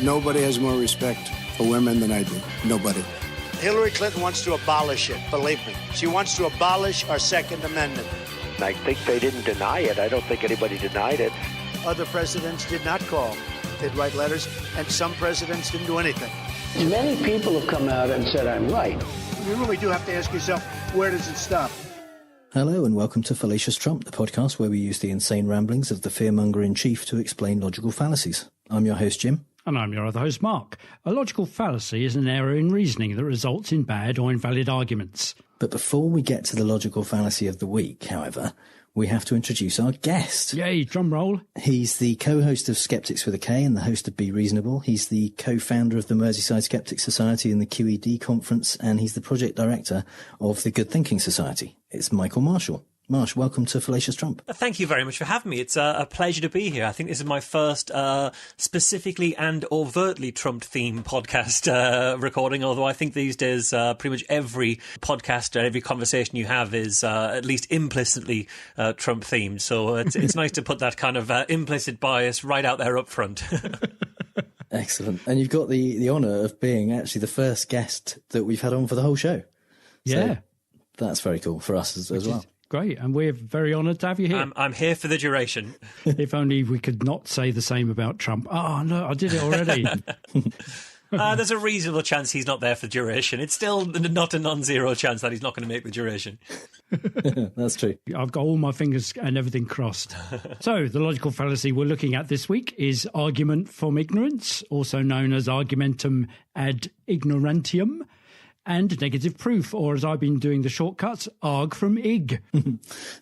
Nobody has more respect for women than I do. Nobody. Hillary Clinton wants to abolish it, believe me. She wants to abolish our Second Amendment. I think they didn't deny it. I don't think anybody denied it. Other presidents did not call. They'd write letters, and some presidents didn't do anything. Many people have come out and said I'm right. You really do have to ask yourself, where does it stop? Hello and welcome to Fallacious Trump, the podcast where we use the insane ramblings of the fearmonger-in-chief to explain logical fallacies. I'm your host, Jim. And I'm your other host, Mark. A logical fallacy is an error in reasoning that results in bad or invalid arguments. But before we get to the logical fallacy of the week, however, we have to introduce our guest. Yay, drum roll. He's the co-host of Skeptics with a K and the host of Be Reasonable. He's the co-founder of the Merseyside Skeptics Society and the QED Conference, and he's the project director of the Good Thinking Society. It's Michael Marshall. Marsh, welcome to Fallacious Trump. Thank you very much for having me. It's a pleasure to be here. I think this is my first specifically and overtly Trump-themed podcast recording, although I think these days pretty much every podcast or every conversation you have is at least implicitly Trump-themed. So it's nice to put that kind of implicit bias right out there up front. Excellent. And you've got the honour of being actually the first guest that we've had on for the whole show. Yeah. So that's very cool for us as well. Great, and we're very honoured to have you here. I'm here for the duration. If only we could not say the same about Trump. Oh, no, I did it already. There's a reasonable chance he's not there for duration. It's still not a non-zero chance that he's not going to make the duration. That's true. I've got all my fingers and everything crossed. So, the logical fallacy we're looking at this week is argument from ignorance, also known as argumentum ad ignorantium, and negative proof, or as I've been doing the shortcuts, arg from ig.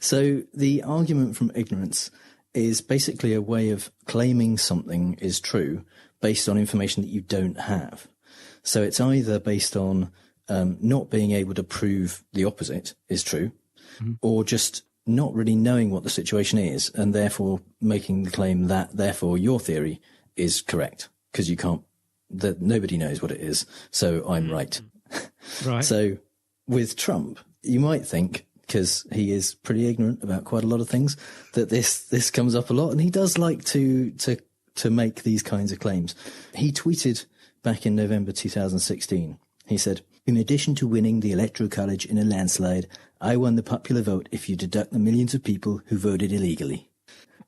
So the argument from ignorance is basically a way of claiming something is true based on information that you don't have. So it's either based on not being able to prove the opposite is true, or just not really knowing what the situation is, and therefore making the claim that therefore your theory is correct, because you can't, that nobody knows what it is, so I'm right. Right. So with Trump, you might think, because he is pretty ignorant about quite a lot of things, that this comes up a lot, and he does like to make these kinds of claims. He tweeted back in November 2016, he said, "In addition to winning the Electoral College in a landslide, I won the popular vote if you deduct the millions of people who voted illegally."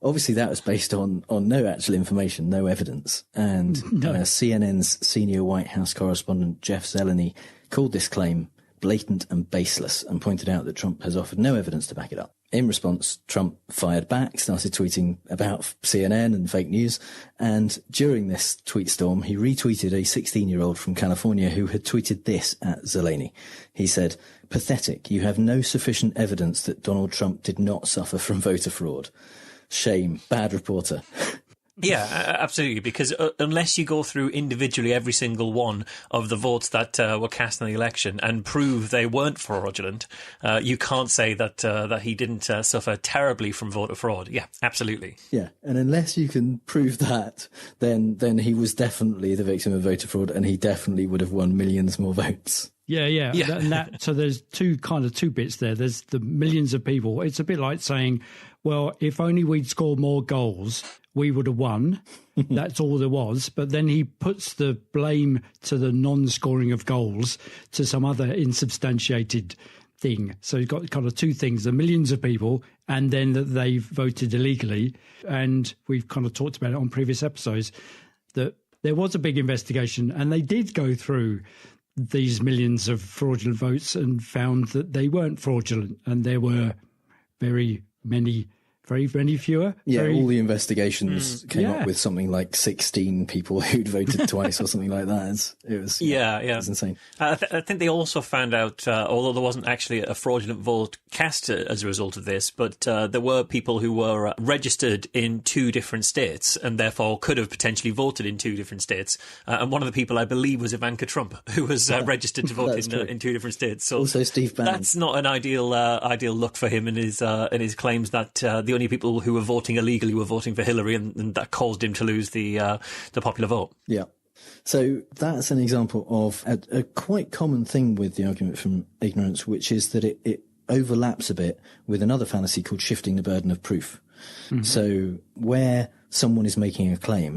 Obviously, that was based on no actual information, no evidence. And CNN's senior White House correspondent, Jeff Zeleny, called this claim blatant and baseless and pointed out that Trump has offered no evidence to back it up. In response, Trump fired back, started tweeting about CNN and fake news. And during this tweet storm, he retweeted a 16-year-old from California who had tweeted this at Zeleny. He said, "Pathetic. You have no sufficient evidence that Donald Trump did not suffer from voter fraud. Shame. Bad reporter." Yeah, absolutely, because unless you go through individually every single one of the votes that were cast in the election and prove they weren't fraudulent, you can't say that he didn't suffer terribly from voter fraud. Yeah, absolutely. Yeah, and unless you can prove that, then he was definitely the victim of voter fraud, and he definitely would have won millions more votes. Yeah. So there's two bits there. There's the millions of people. It's a bit like saying, well, if only we'd scored more goals, we would have won. That's all there was. But then he puts the blame to the non-scoring of goals to some other insubstantiated thing. So you've got kind of two things, the millions of people and then that they voted illegally. And we've kind of talked about it on previous episodes, that there was a big investigation and they did go through these millions of fraudulent votes and found that they weren't fraudulent, and there were very many fewer. Yeah, all the investigations came up with something like 16 people who'd voted twice or something like that. It was insane. I think they also found out, although there wasn't actually a fraudulent vote cast as a result of this, but there were people who were registered in two different states and therefore could have potentially voted in two different states. And one of the people, I believe, was Ivanka Trump, who was registered to vote in two different states. So also Steve Bannon. That's not an ideal look for him in his claims that the only people who were voting illegally were voting for Hillary, and that caused him to lose the popular vote. Yeah. So that's an example of a quite common thing with the argument from ignorance, which is that it overlaps a bit with another fallacy called shifting the burden of proof. Mm-hmm. So where someone is making a claim,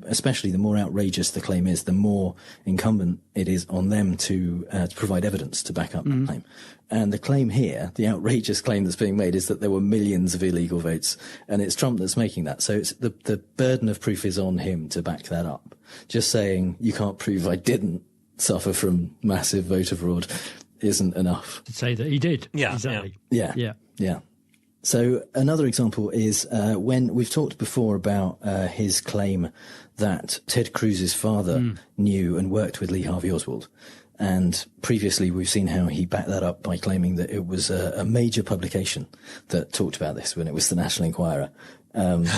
especially the more outrageous the claim is, the more incumbent it is on them to provide evidence to back up the claim. And the claim here, the outrageous claim that's being made, is that there were millions of illegal votes, and it's Trump that's making that. So it's the burden of proof is on him to back that up. Just saying you can't prove I didn't suffer from massive voter fraud isn't enough. To say that he did. Yeah. Exactly. Yeah. So another example is when we've talked before about his claim that Ted Cruz's father knew and worked with Lee Harvey Oswald. And previously we've seen how he backed that up by claiming that it was a major publication that talked about this when it was the National Enquirer. And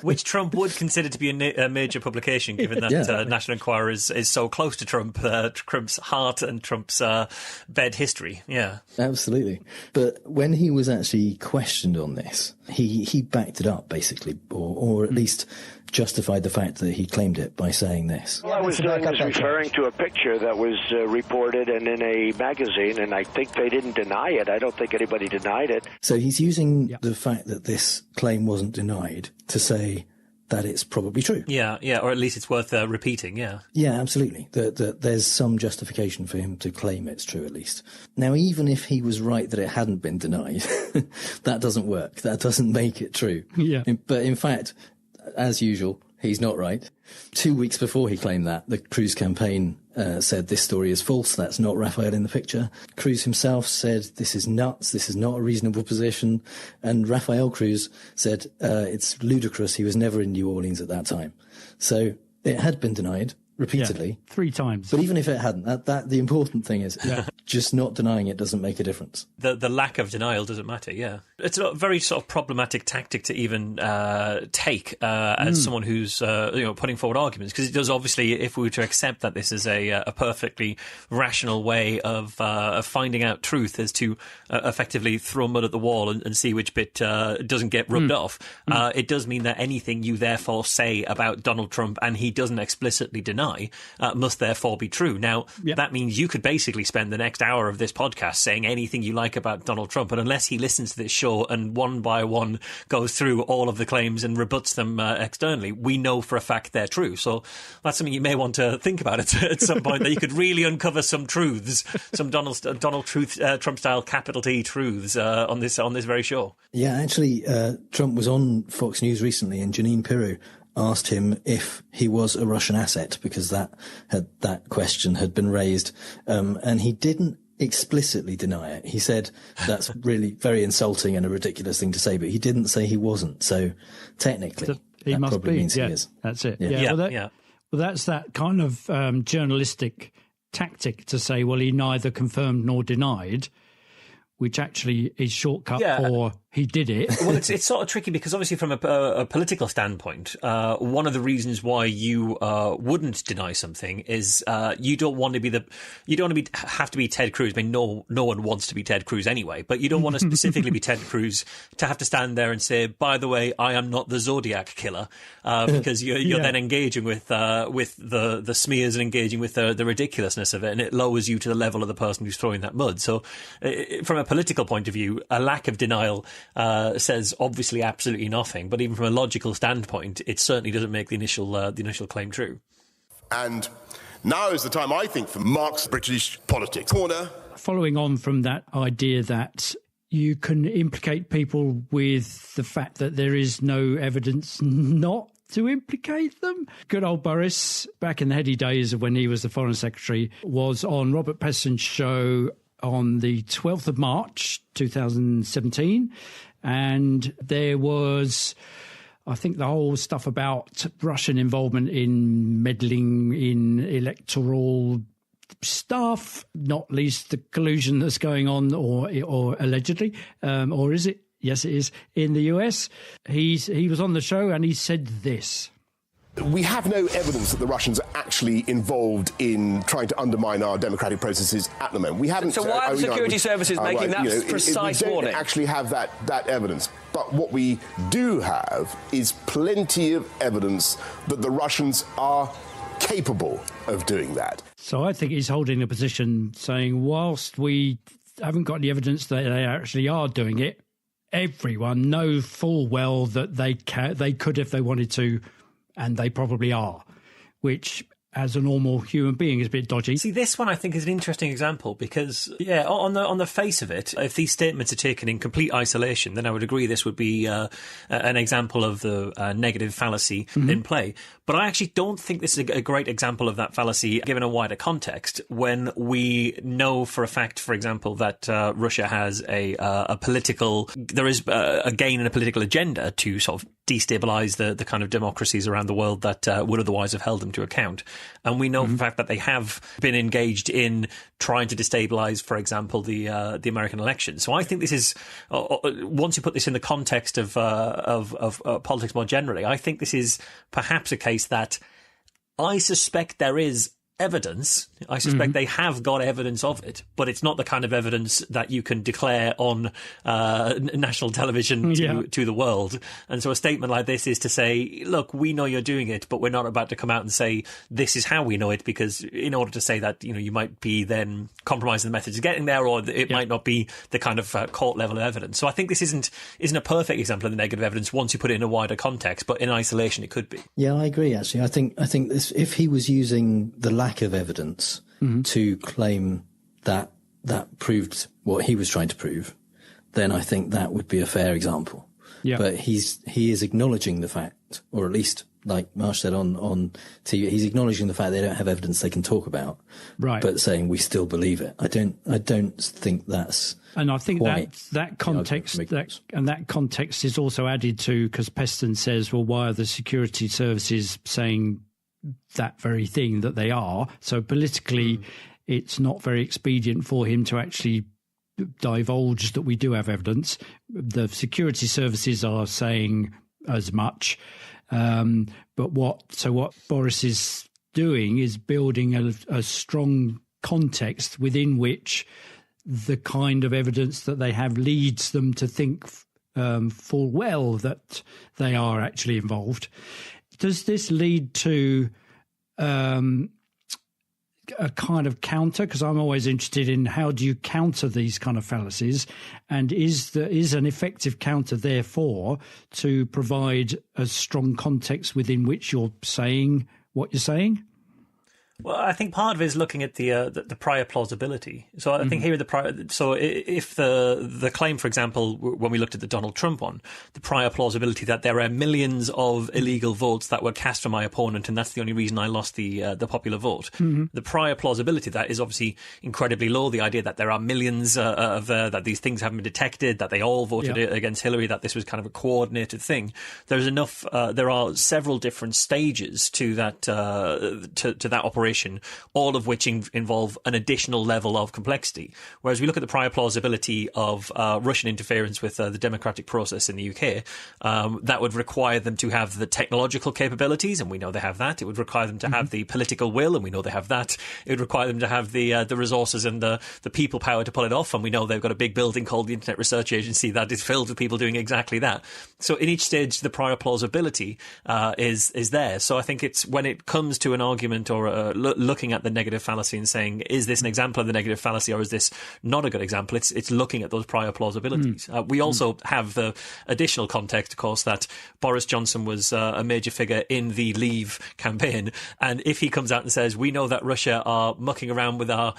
Which Trump would consider to be a major publication, given that National Enquirer is so close to Trump's heart and Trump's bed history. Yeah, absolutely. But when he was actually questioned on this, he backed it up basically, or at least justified the fact that he claimed it by saying this. All I was doing was referring to a picture that was reported and in a magazine, and I think they didn't deny it. I don't think anybody denied it. So he's using the fact that this claim wasn't denied to say that it's probably true. Yeah, or at least it's worth repeating, yeah. Yeah, absolutely. That there's some justification for him to claim it's true, at least. Now, even if he was right that it hadn't been denied, that doesn't work. That doesn't make it true. Yeah. But in fact, as usual, he's not right. 2 weeks before he claimed that, the Cruz campaign said this story is false. That's not Raphael in the picture. Cruz himself said this is nuts. This is not a reasonable position. And Raphael Cruz said it's ludicrous. He was never in New Orleans at that time. So it had been denied repeatedly. 3 times. But even if it hadn't, that the important thing is just not denying it doesn't make a difference. The lack of denial doesn't matter, yeah. It's a very sort of problematic tactic to even take as someone who's putting forward arguments, because it does obviously, if we were to accept that this is a perfectly rational way of finding out truth, is to effectively throw mud at the wall and see which bit doesn't get rubbed off. It does mean that anything you therefore say about Donald Trump and he doesn't explicitly deny must therefore be true. Now, that means you could basically spend the next hour of this podcast saying anything you like about Donald Trump, and unless he listens to this show and one by one goes through all of the claims and rebuts them externally, we know for a fact they're true. So that's something you may want to think about at some point, that you could really uncover some truths, some Donald Trump-style capital T truths on this very show. Yeah, actually, Trump was on Fox News recently, and Janine Pirou asked him if he was a Russian asset, because that question had been raised, and he didn't explicitly deny it. He said that's really very insulting and a ridiculous thing to say, but he didn't say he wasn't. So technically, he must probably be. means he is. That's it. Yeah. Well, that's that kind of journalistic tactic to say, well, he neither confirmed nor denied, which actually is shortcut for he did it. Well, it's sort of tricky, because obviously from a political standpoint, one of the reasons why you wouldn't deny something is you don't want to have to be Ted Cruz. I mean, no one wants to be Ted Cruz anyway, but you don't want to specifically be Ted Cruz to have to stand there and say, by the way, I am not the Zodiac killer, because you're then engaging with the smears and engaging with the ridiculousness of it, and it lowers you to the level of the person who's throwing that mud. So from a political point of view, a lack of denial says obviously absolutely nothing, but even from a logical standpoint, it certainly doesn't make the initial claim true. And now is the time, I think, for Mark's British Politics Corner. Following on from that idea that you can implicate people with the fact that there is no evidence not to implicate them. Good old Boris, back in the heady days of when he was the Foreign Secretary, was on Robert Peston's show on the 12th of March 2017, and there was, I think, the whole stuff about Russian involvement in meddling in electoral stuff, not least the collusion that's going on, or allegedly, or is it? Yes, it is, in the US. He was on the show and he said this. We have no evidence that the Russians are actually involved in trying to undermine our democratic processes at the moment. We haven't. So why are the security services making that precise warning? We don't actually have that evidence. But what we do have is plenty of evidence that the Russians are capable of doing that. So I think he's holding a position saying, whilst we haven't got any evidence that they actually are doing it, everyone know full well that they could if they wanted to, and they probably are, which as a normal human being is a bit dodgy. See, this one I think is an interesting example because, on the face of it, if these statements are taken in complete isolation, then I would agree this would be an example of the negative fallacy in play. But I actually don't think this is a great example of that fallacy given a wider context when we know for a fact, for example, that Russia has a political... There is a gain in a political agenda to sort of destabilise the kind of democracies around the world that would otherwise have held them to account. And we know for a fact that they have been engaged in trying to destabilise, for example, the American election. So I think this is, once you put this in the context of politics more generally, I think this is perhaps a case that I suspect there is evidence. I suspect they have got evidence of it, but it's not the kind of evidence that you can declare on national television to the world. And so a statement like this is to say, look, we know you're doing it, but we're not about to come out and say this is how we know it, because in order to say that, you might be then compromising the methods of getting there, or it might not be the kind of court level of evidence. So I think this isn't a perfect example of the negative evidence once you put it in a wider context, but in isolation it could be. Yeah, I agree. Actually, I think this, if he was using the lack of evidence to claim that proved what he was trying to prove, then I think that would be a fair example. Yeah. But he is acknowledging the fact, or at least, like Marsh said on TV, he's acknowledging the fact they don't have evidence they can talk about, right? But saying we still believe it. I don't think that's. And I think that context that context is also added to because Peston says, well, why are the security services saying that very thing that they are? So politically, it's not very expedient for him to actually divulge that we do have evidence. The security services are saying as much. But what Boris is doing is building a strong context within which the kind of evidence that they have leads them to think full well that they are actually involved. Does this lead to a kind of counter? Because I'm always interested in how do you counter these kind of fallacies, and is an effective counter therefore to provide a strong context within which you're saying what you're saying? Well, I think part of it is looking at the prior plausibility. So I think here so if the claim, for example, when we looked at the Donald Trump one, the prior plausibility that there are millions of illegal votes that were cast for my opponent, and that's the only reason I lost the popular vote. The prior plausibility of that is obviously incredibly low. The idea that there are millions that these things haven't been detected, that they all voted against Hillary, that this was kind of a coordinated thing. There's enough. There are several different stages to that to that operation, all of which involve an additional level of complexity. Whereas we look at the prior plausibility of Russian interference with the democratic process in the UK, that would require them to have the technological capabilities, and we know they have that. It would require them to have the political will, and we know they have that. It would require them to have the resources and the people power to pull it off, and we know they've got a big building called the Internet Research Agency that is filled with people doing exactly that. So in each stage, the prior plausibility is there. So I think it's when it comes to an argument or looking at the negative fallacy and saying, is this an example of the negative fallacy or is this not a good example? It's looking at those prior plausibilities. We also have the additional context, of course, that Boris Johnson was a major figure in the Leave campaign. And if he comes out and says, we know that Russia are mucking around with our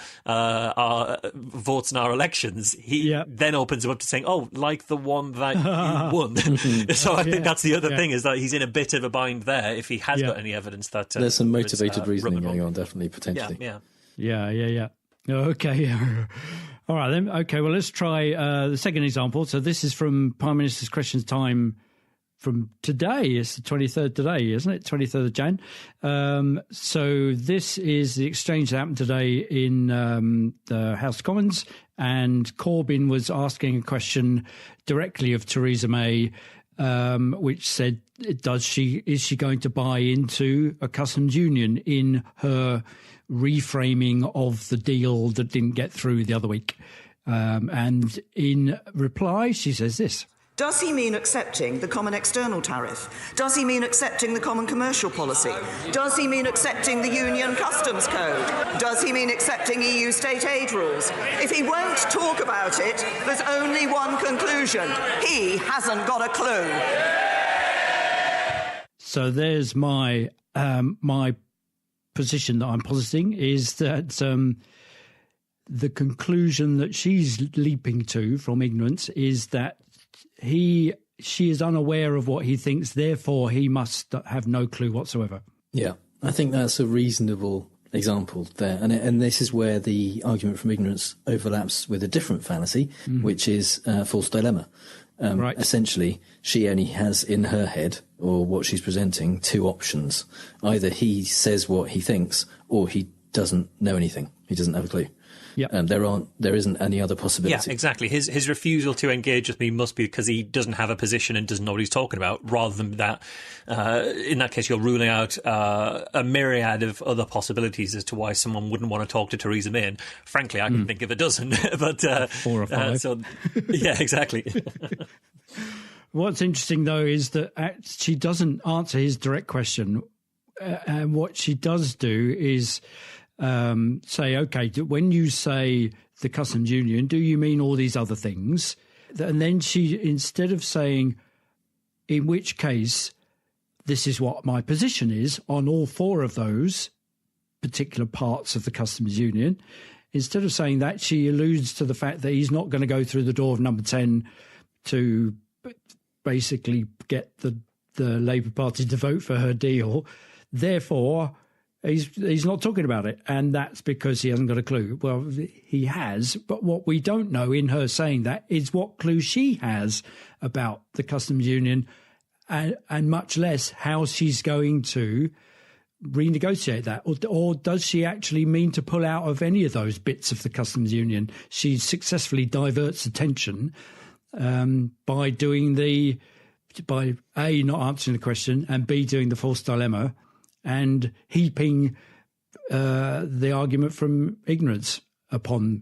votes in our elections, he then opens him up to saying, oh, like the one that you won. So I think that's the other thing, is that he's in a bit of a bind there if he has got any evidence that... there's some motivated reasoning going on, definitely, potentially. Yeah. Okay. All right, then. Okay, well, let's try the second example. So this is from Prime Minister's Questions Time from today. It's the 23rd today, isn't it? 23rd of Jan. So this is the exchange that happened today in the House of Commons, and Corbyn was asking a question directly of Theresa May, which said, is she going to buy into a customs union in her reframing of the deal that didn't get through the other week? And in reply, she says this. Does he mean accepting the common external tariff? Does he mean accepting the common commercial policy? Does he mean accepting the union customs code? Does he mean accepting EU state aid rules? If he won't talk about it, there's only one conclusion. He hasn't got a clue. So there's my my position that I'm positing is that the conclusion that she's leaping to from ignorance is that she is unaware of what he thinks, therefore he must have no clue whatsoever. Yeah, I think that's a reasonable example there. And this is where the argument from ignorance overlaps with a different fallacy, which is false dilemma. Right. Essentially, she only has in her head, or what she's presenting, two options. Either he says what he thinks, or he doesn't know anything. He doesn't have a clue. Yeah. There isn't any other possibility. Yeah, exactly. His refusal to engage with me must be because he doesn't have a position and doesn't know what he's talking about, rather than that, in that case, you're ruling out a myriad of other possibilities as to why someone wouldn't want to talk to Theresa May. And frankly, I can think of a dozen. But 4 or 5. Yeah, exactly. What's interesting, though, is that she doesn't answer his direct question. And what she does do is say, OK, when you say the customs union, do you mean all these other things? And then she, instead of saying, in which case, this is what my position is on all 4 of those particular parts of the customs union, instead of saying that, she alludes to the fact that he's not going to go through the door of number 10 to basically get the Labour Party to vote for her deal. Therefore, he's not talking about it, and that's because he hasn't got a clue. Well, he has, but what we don't know in her saying that is what clue she has about the customs union, and much less how she's going to renegotiate that. Or does she actually mean to pull out of any of those bits of the customs union? She successfully diverts attention by doing by A, not answering the question, and B, doing the false dilemma, and heaping the argument from ignorance upon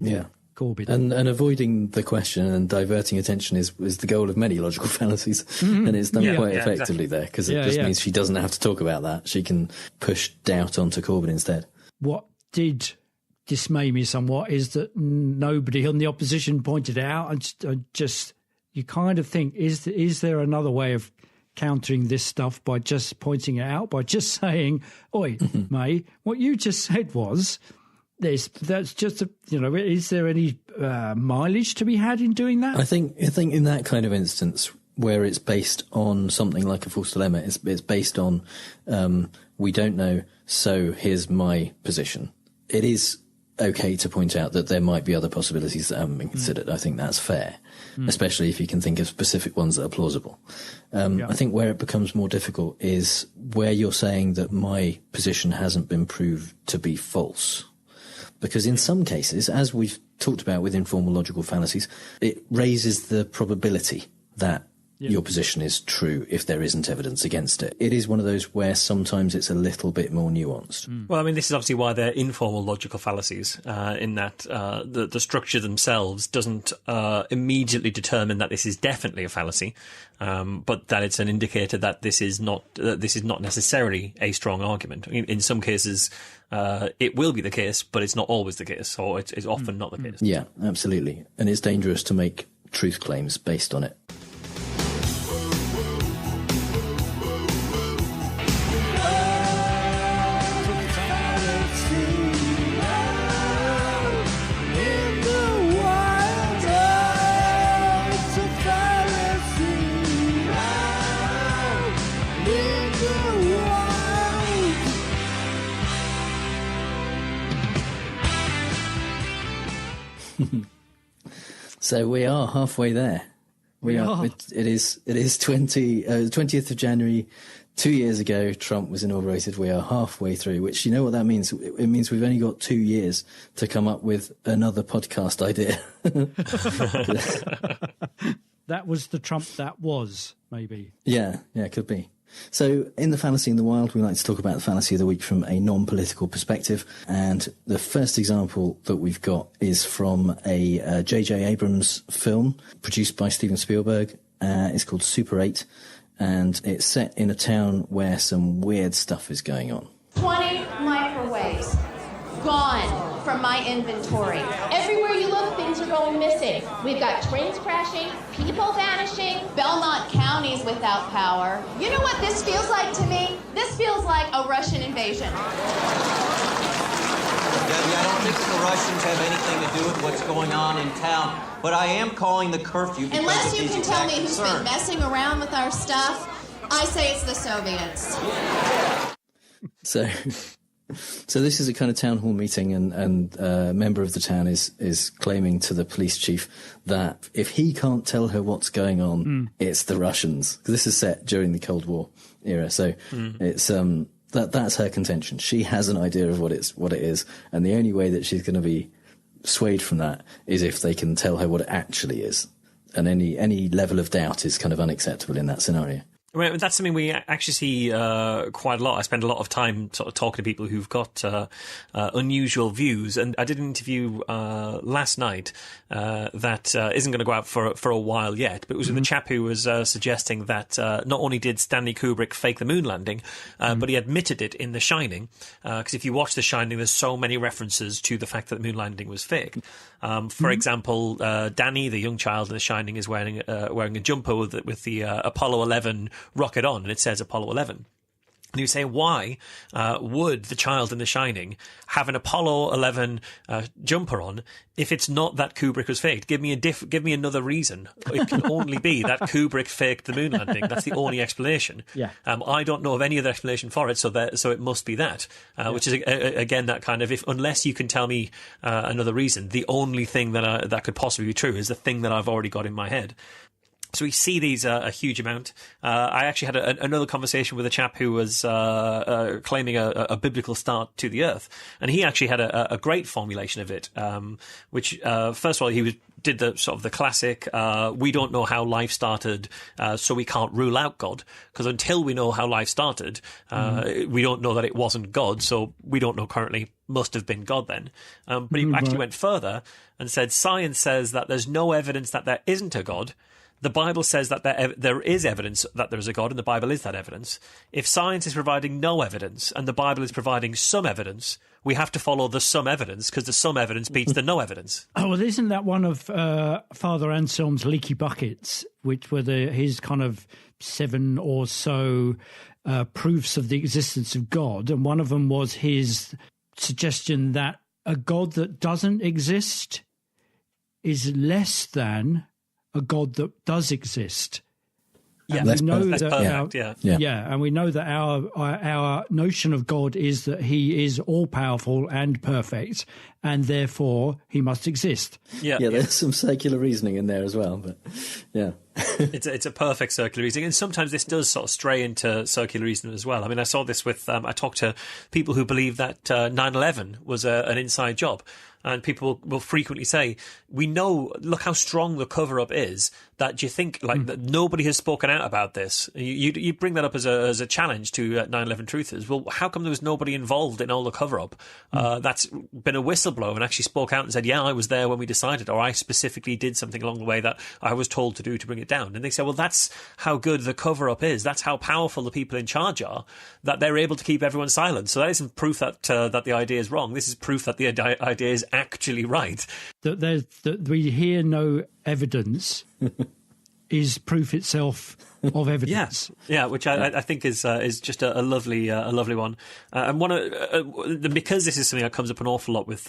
Corbyn. And avoiding the question and diverting attention is the goal of many logical fallacies. And it's done quite effectively there, because it just means she doesn't have to talk about that. She can push doubt onto Corbyn instead. What did dismay me somewhat is that nobody on the opposition pointed it out. You kind of think, is there another way of countering this stuff by just pointing it out, by just saying, "Oi, May, what you just said was this." That's just is there any mileage to be had in doing that? I think in that kind of instance where it's based on something like a false dilemma, it's based on we don't know, so here's my position. It is okay to point out that there might be other possibilities that haven't been considered. I think that's fair, especially if you can think of specific ones that are plausible. I think where it becomes more difficult is where you're saying that my position hasn't been proved to be false. Because in some cases, as we've talked about with informal logical fallacies, it raises the probability that your position is true if there isn't evidence against it. It is one of those where sometimes it's a little bit more nuanced. Well, I mean, this is obviously why they're informal logical fallacies, in that the structure themselves doesn't immediately determine that this is definitely a fallacy, but that it's an indicator that this is not necessarily a strong argument. In some cases, it will be the case, but it's not always the case, or it's often not the case. Yeah, absolutely. And it's dangerous to make truth claims based on it. So we are halfway there. We are. It is 20th of January, 2 years ago. Trump was inaugurated. We are halfway through. Which, you know what that means? It means we've only got 2 years to come up with another podcast idea. That was the Trump that was, maybe. Yeah, it could be. So in the Fallacy in the Wild, we like to talk about the Fallacy of the Week from a non-political perspective. And the first example that we've got is from a J.J. Abrams film produced by Steven Spielberg It's called Super 8, and it's set in a town where some weird stuff is going on. 20 microwaves gone from my inventory. Everywhere you look, things are going missing. We've got trains crashing, people vanishing, Belmont County's without power. You know what this feels like to me? This feels like a Russian invasion. Debbie, I don't think that the Russians have anything to do with what's going on in town, but I am calling the curfew because unless of you these can tell me who's concerns. been messing around with our stuff, I say it's the Soviets. So this is a kind of town hall meeting, and a member of the town is claiming to the police chief that if he can't tell her what's going on, it's the Russians. This is set during the Cold War era, so it's that's her contention. She has an idea of what it is, and the only way that she's going to be swayed from that is if they can tell her what it actually is. And any level of doubt is kind of unacceptable in that scenario. Well, that's something we actually see quite a lot. I spend a lot of time sort of talking to people who've got unusual views, and I did an interview last night that isn't going to go out for a while yet, but it was with a chap who was suggesting that not only did Stanley Kubrick fake the moon landing, but he admitted it in The Shining, because if you watch The Shining, there's so many references to the fact that the moon landing was fake. For example, Danny, the young child in The Shining, is wearing a jumper with the Apollo 11 rocket on, and it says Apollo 11. And you say, why would the child in The Shining have an Apollo 11 jumper on if it's not that Kubrick was faked? Give me another reason. It can only be that Kubrick faked the moon landing. That's the only explanation. Yeah. I don't know of any other explanation for it, so it must be that. Which is again that kind of, unless you can tell me another reason, the only thing that could possibly be true is the thing that I've already got in my head. So we see these a huge amount. I actually had another conversation with a chap who was claiming a biblical start to the Earth, and he actually had a great formulation of it. Which first of all, he did the sort of the classic. We don't know how life started, so we can't rule out God, because until we know how life started, we don't know that it wasn't God. So we don't know currently. Must have been God then. But he actually went further and said science says that there's no evidence that there isn't a God. The Bible says that there is evidence that there is a God, and the Bible is that evidence. If science is providing no evidence and the Bible is providing some evidence, we have to follow the some evidence, because the some evidence beats the no evidence. Oh, well, isn't that one of Father Anselm's leaky buckets, which were his kind of 7 or so proofs of the existence of God? And one of them was his suggestion that a God that doesn't exist is less than a God that does exist. Yeah, that's perfect. And we know that our notion of God is that he is all powerful and perfect, and therefore he must exist. Yeah, there's some circular reasoning in there as well, but yeah. It's a perfect circular reasoning, and sometimes this does sort of stray into circular reasoning as well. I mean, I saw this with I talked to people who believe that 9/11 was an inside job. And people will frequently say, we know, look how strong the cover-up is, that you think, that nobody has spoken out about this. You bring that up as a challenge to 9/11 truthers. Well, how come there was nobody involved in all the cover-up that's been a whistleblower and actually spoke out and said, yeah, I was there when we decided, or I specifically did something along the way that I was told to do to bring it down. And they say, well, that's how good the cover-up is. That's how powerful the people in charge are, that they're able to keep everyone silent. So that isn't proof that the idea is wrong. This is proof that the idea is actually right. That we hear no evidence is proof itself of evidence. Yeah, which I think is just a lovely one. And because this is something that comes up an awful lot with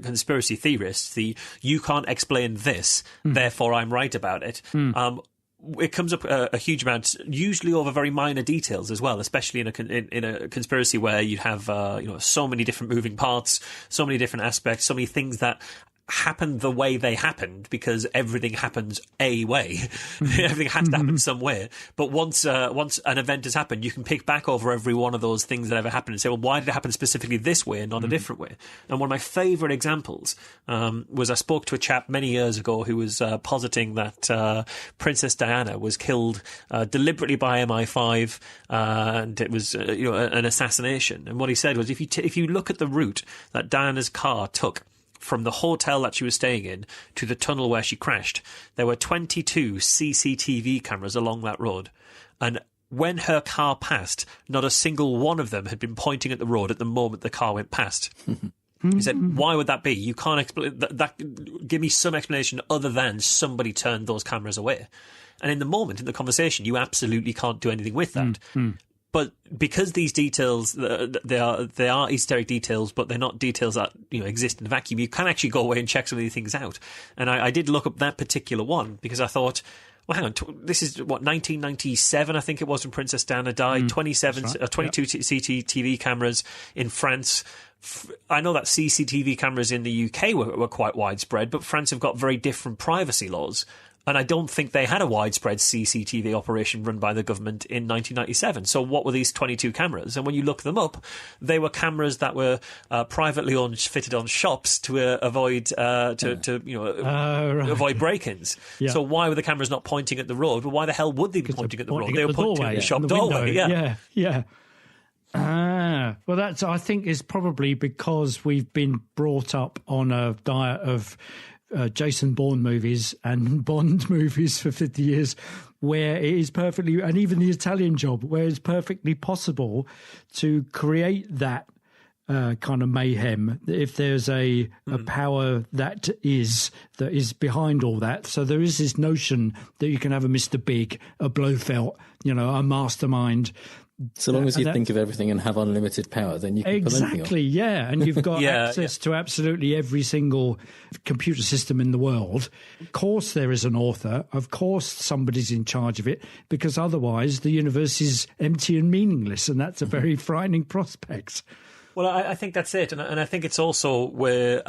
conspiracy theorists, you can't explain this, therefore I'm right about it. It comes up a huge amount, usually over very minor details as well, especially in a conspiracy where you have so many different moving parts, so many different aspects, so many things that happened the way they happened because everything happens a way. Everything has to happen some way. But once an event has happened, you can pick back over every one of those things that ever happened and say, well, why did it happen specifically this way and not a different way? And one of my favourite examples was I spoke to a chap many years ago who was positing that Princess Diana was killed deliberately by MI5 and it was an assassination. And what he said was, if you look at the route that Diana's car took from the hotel that she was staying in to the tunnel where she crashed, there were 22 CCTV cameras along that road. And when her car passed, not a single one of them had been pointing at the road at the moment the car went past. He said, why would that be? You can't explain that. Give me some explanation other than somebody turned those cameras away. And in the moment, in the conversation, you absolutely can't do anything with that. But because these details, they are esoteric details, but they're not details that exist in a vacuum, you can actually go away and check some of these things out. And I did look up that particular one because I thought, well, hang on, this is, 1997, I think it was, when Princess Diana died. 22 CCTV cameras in France. I know that CCTV cameras in the UK were quite widespread, but France have got very different privacy laws. And I don't think they had a widespread CCTV operation run by the government in 1997. So what were these 22 cameras? And when you look them up, they were cameras that were privately owned, fitted on shops to avoid avoid break-ins. Yeah. So why were the cameras not pointing at the road? Well, why the hell would they be pointing at the road? They were pointing at the shop doorway. Yeah. Well, that's, I think, is probably because we've been brought up on a diet of Jason Bourne movies and Bond movies for 50 years, where it is perfectly, and even The Italian Job, where it's perfectly possible to create that kind of mayhem if there's a power that is behind all that. So there is this notion that you can have a Mr. Big, a Blofeld, a mastermind. So long as you think of everything and have unlimited power, then you can pull anything off. Exactly, yeah. And you've got access to absolutely every single computer system in the world. Of course there is an author. Of course somebody's in charge of it, because otherwise the universe is empty and meaningless, and that's a very frightening prospect. Well, I think that's it, and I think it's also we're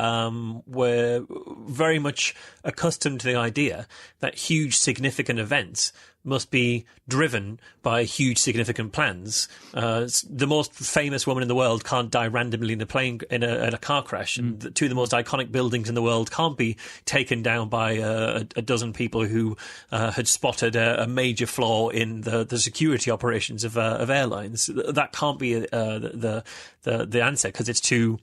very much accustomed to the idea that huge, significant events must be driven by huge, significant plans. The most famous woman in the world can't die randomly in a car crash, and two of the most iconic buildings in the world can't be taken down by a dozen people who had spotted a major flaw in the security operations of airlines. That can't be the answer, because it's too,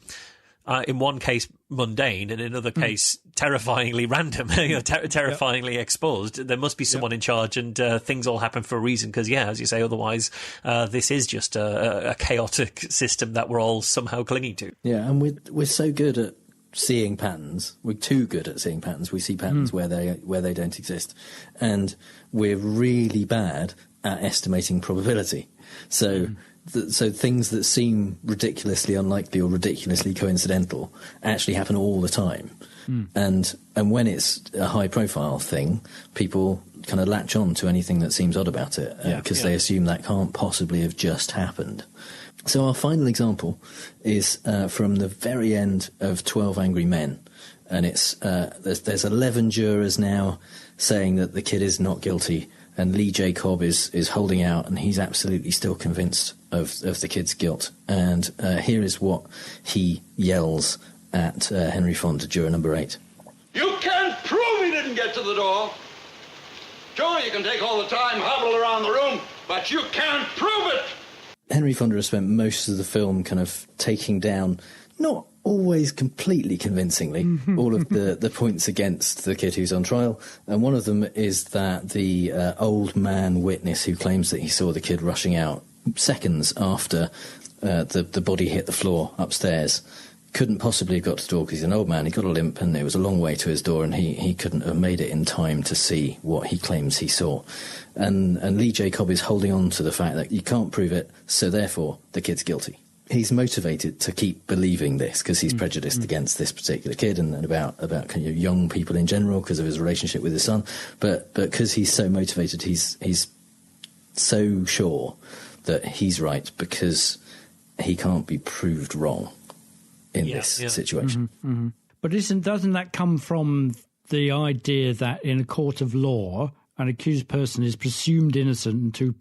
in one case, mundane, and in another case, terrifyingly random, terrifyingly exposed. There must be someone in charge, and things all happen for a reason, because, as you say, otherwise this is just a chaotic system that we're all somehow clinging to. Yeah, and we're so good at seeing patterns. We're too good at seeing patterns. We see patterns where they don't exist, and we're really bad at estimating probability. So so things that seem ridiculously unlikely or ridiculously coincidental actually happen all the time. And when it's a high-profile thing, people kind of latch on to anything that seems odd about it because they assume that can't possibly have just happened. So our final example is from the very end of 12 Angry Men. And it's there's 11 jurors now saying that the kid is not guilty, and Lee J. Cobb is holding out, and he's absolutely still convinced of the kid's guilt. And here is what he yells at Henry Fonda, juror number 8. You can't prove he didn't get to the door. Sure, you can take all the time, hobble around the room, but you can't prove it. Henry Fonda has spent most of the film kind of taking down, not always completely convincingly, all of the points against the kid who's on trial. And one of them is that the old man witness who claims that he saw the kid rushing out seconds after the body hit the floor upstairs couldn't possibly have got to the door because he's an old man. He got a limp and it was a long way to his door, and he couldn't have made it in time to see what he claims he saw. And Lee J. Cobb is holding on to the fact that you can't prove it, so therefore the kid's guilty. He's motivated to keep believing this because he's prejudiced against this particular kid and about kind of young people in general because of his relationship with his son. But because he's so motivated, he's so sure that he's right because he can't be proved wrong in this situation. But doesn't that come from the idea that in a court of law, an accused person is presumed innocent until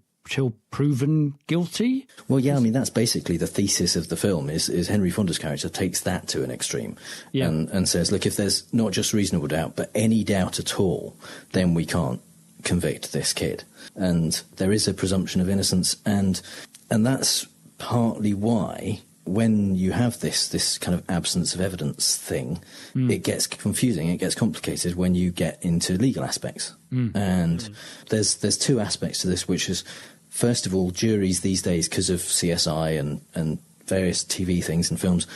proven guilty? Well, yeah, I mean, that's basically the thesis of the film, is Henry Fonda's character takes that to an extreme and says, look, if there's not just reasonable doubt, but any doubt at all, then we can't convict this kid. And there is a presumption of innocence, and that's partly why when you have this kind of absence of evidence thing, it gets confusing, it gets complicated when you get into legal aspects. And there's two aspects to this, which is, first of all, juries these days, because of CSI and various TV things and films,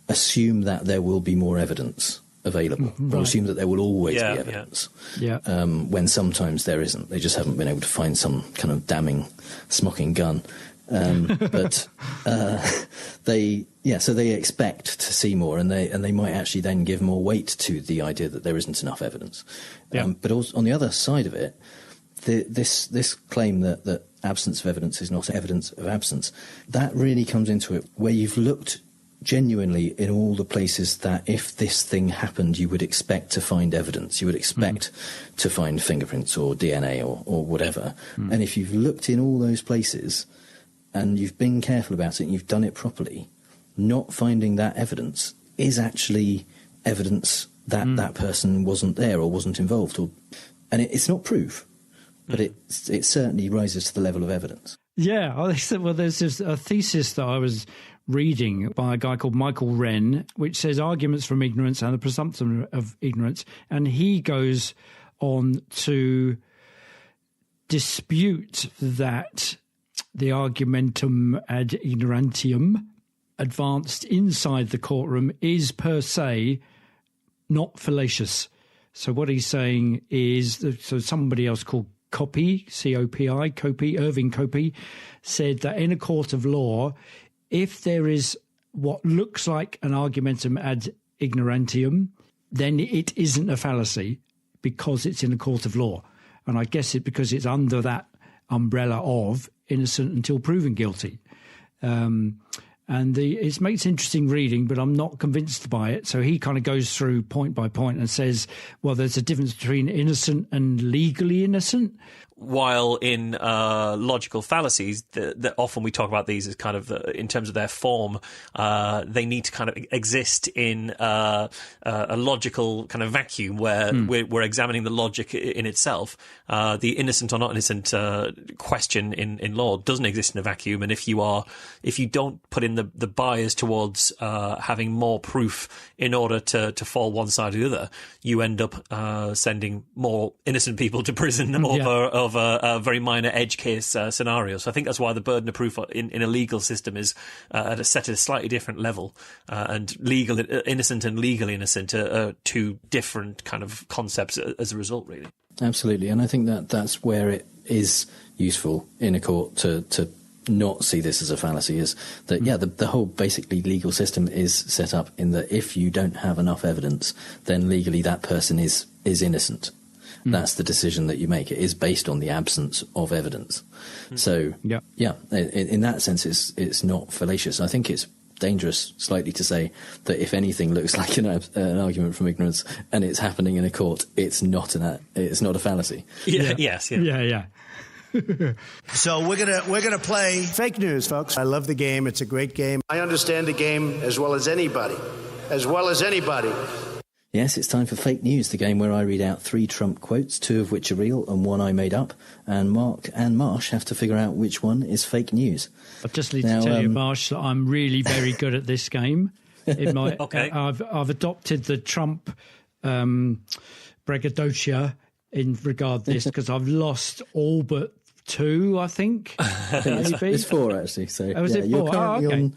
assume that there will be more evidence available, or assume that there will always be evidence, when sometimes there isn't. They just haven't been able to find some kind of damning smoking gun. But they expect to see more, and they might actually then give more weight to the idea that there isn't enough evidence. But also, on the other side of it, this claim that absence of evidence is not evidence of absence, that really comes into it where you've looked genuinely in all the places that if this thing happened, you would expect to find evidence. You would expect to find fingerprints or DNA or whatever. And if you've looked in all those places and you've been careful about it and you've done it properly, not finding that evidence is actually evidence that that person wasn't there or wasn't involved. And it's not proof, but it certainly rises to the level of evidence. Yeah, well, there's a thesis that I was reading by a guy called Michael Wren, which says arguments from ignorance and the presumption of ignorance. And he goes on to dispute that the argumentum ad ignorantium advanced inside the courtroom is per se not fallacious. So what he's saying is, so somebody else called Copy, C-O-P-I, Irving Copy, said that in a court of law, if there is what looks like an argumentum ad ignorantium, then it isn't a fallacy because it's in a court of law. And I guess because it's under that umbrella of innocent until proven guilty. It makes interesting reading, but I'm not convinced by it. So he kind of goes through point by point and says, well, there's a difference between innocent and legally innocent. While in logical fallacies, that often we talk about these as kind of, in terms of their form, they need to kind of exist in a logical kind of vacuum where we're examining the logic in itself. The innocent or not innocent question in law doesn't exist in a vacuum, and if you don't put in the bias towards having more proof in order to fall one side or the other, you end up sending more innocent people to prison over a very minor edge case scenario. So I think that's why the burden of proof in a legal system is set at a slightly different level. And legal innocent and legal innocent are two different kind of concepts as a result, really. Absolutely. And I think that's where it is useful in a court to not see this as a fallacy, is that, the whole basically legal system is set up in that if you don't have enough evidence, then legally that person is innocent. That's the decision that you make. It is based on the absence of evidence. So, in that sense, it's not fallacious. I think it's dangerous slightly to say that if anything looks like an argument from ignorance and it's happening in a court, it's not a fallacy. Yeah. So we're gonna play fake news, folks. I love the game. It's a great game. I understand the game as well as anybody. Yes, it's time for Fake News, the game where I read out 3 Trump quotes, 2 of which are real and 1 I made up, and Mark and Marsh have to figure out which one is fake news. I just need to tell you, Marsh, that I'm really very good at this game. Okay. I've adopted the Trump braggadocio in regard to this because I've lost all but 2, I think. It's 4, actually. So, was it 4? You're currently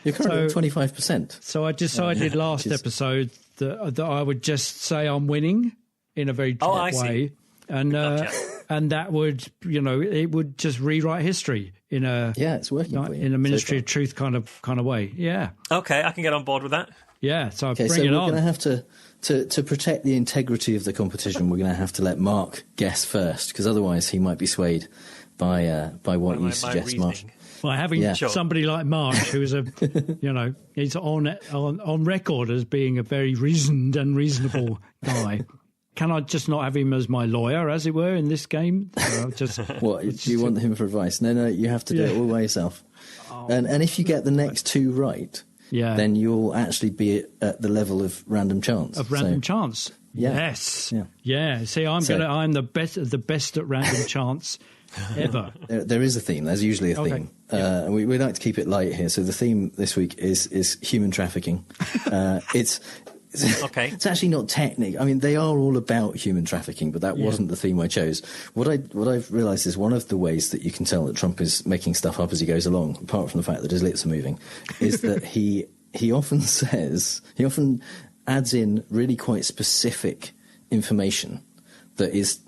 You're currently on 25%. So I decided last episode that I would just say I'm winning in a very direct way. And and that would, it would just rewrite history in a it's working for you. In a Ministry of Truth kind of way. Yeah. Okay, I can get on board with that. Yeah, so bring it we're on. going to have to protect the integrity of the competition. We're going to have to let Mark guess first, because otherwise he might be swayed by what you suggest, Marsh. By having somebody like Marsh, who's he's on record as being a very reasoned and reasonable guy. Can I just not have him as my lawyer, as it were, in this game? What, do you want him for advice? No, you have to do it all by yourself. And if you get the next 2 right, then you'll actually be at the level of random chance. Chance. Yeah. Yes. Yeah. See, I'm the best at random chance ever. There is a theme. There's usually a theme. And we like to keep it light here. So the theme this week is human trafficking. It's actually not technical. I mean, they are all about human trafficking, but that wasn't the theme I chose. What I've realised is one of the ways that you can tell that Trump is making stuff up as he goes along, apart from the fact that his lips are moving, is that he often adds in really quite specific information that is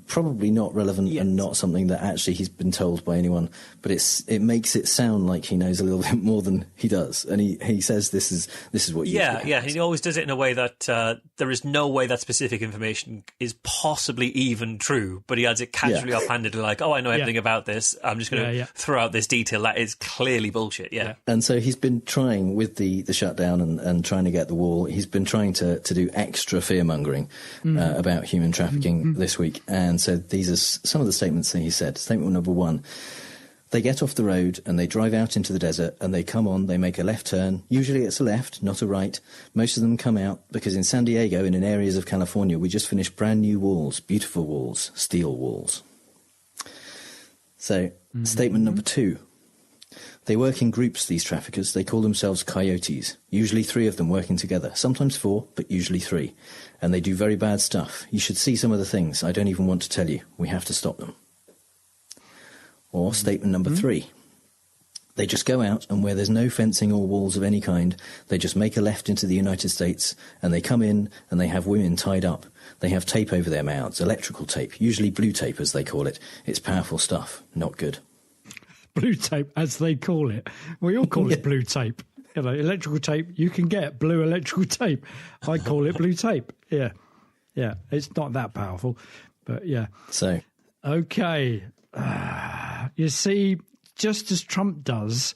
probably not relevant and not something that actually he's been told by anyone, but it makes it sound like he knows a little bit more than he does, and he says this is what you he always does it in a way that there is no way that specific information is possibly even true, but he adds it casually offhandedly, like, oh, I know everything about this, I'm just going to throw out this detail that is clearly bullshit. And so he's been trying with the shutdown and trying to get the wall, he's been trying to do extra fear-mongering about human trafficking this week. And so these are some of the statements that he said. Statement number 1, they get off the road and they drive out into the desert and they come on, they make a left turn. Usually it's a left, not a right. Most of them come out because in San Diego and in areas of California, we just finished brand new walls, beautiful walls, steel walls. So statement number 2, they work in groups, these traffickers. They call themselves coyotes, usually 3 of them working together, sometimes 4, but usually 3. And they do very bad stuff. You should see some of the things. I don't even want to tell you. We have to stop them. Or statement number 3. They just go out, and where there's no fencing or walls of any kind, they just make a left into the United States, and they come in, and they have women tied up. They have tape over their mouths, electrical tape, usually blue tape, as they call it. It's powerful stuff. Not good. Blue tape, as they call it. We all call it blue tape. You know, electrical tape, you can get blue electrical tape. I call it blue tape. Yeah. It's not that powerful, but yeah. So. Okay. You see, just as Trump does,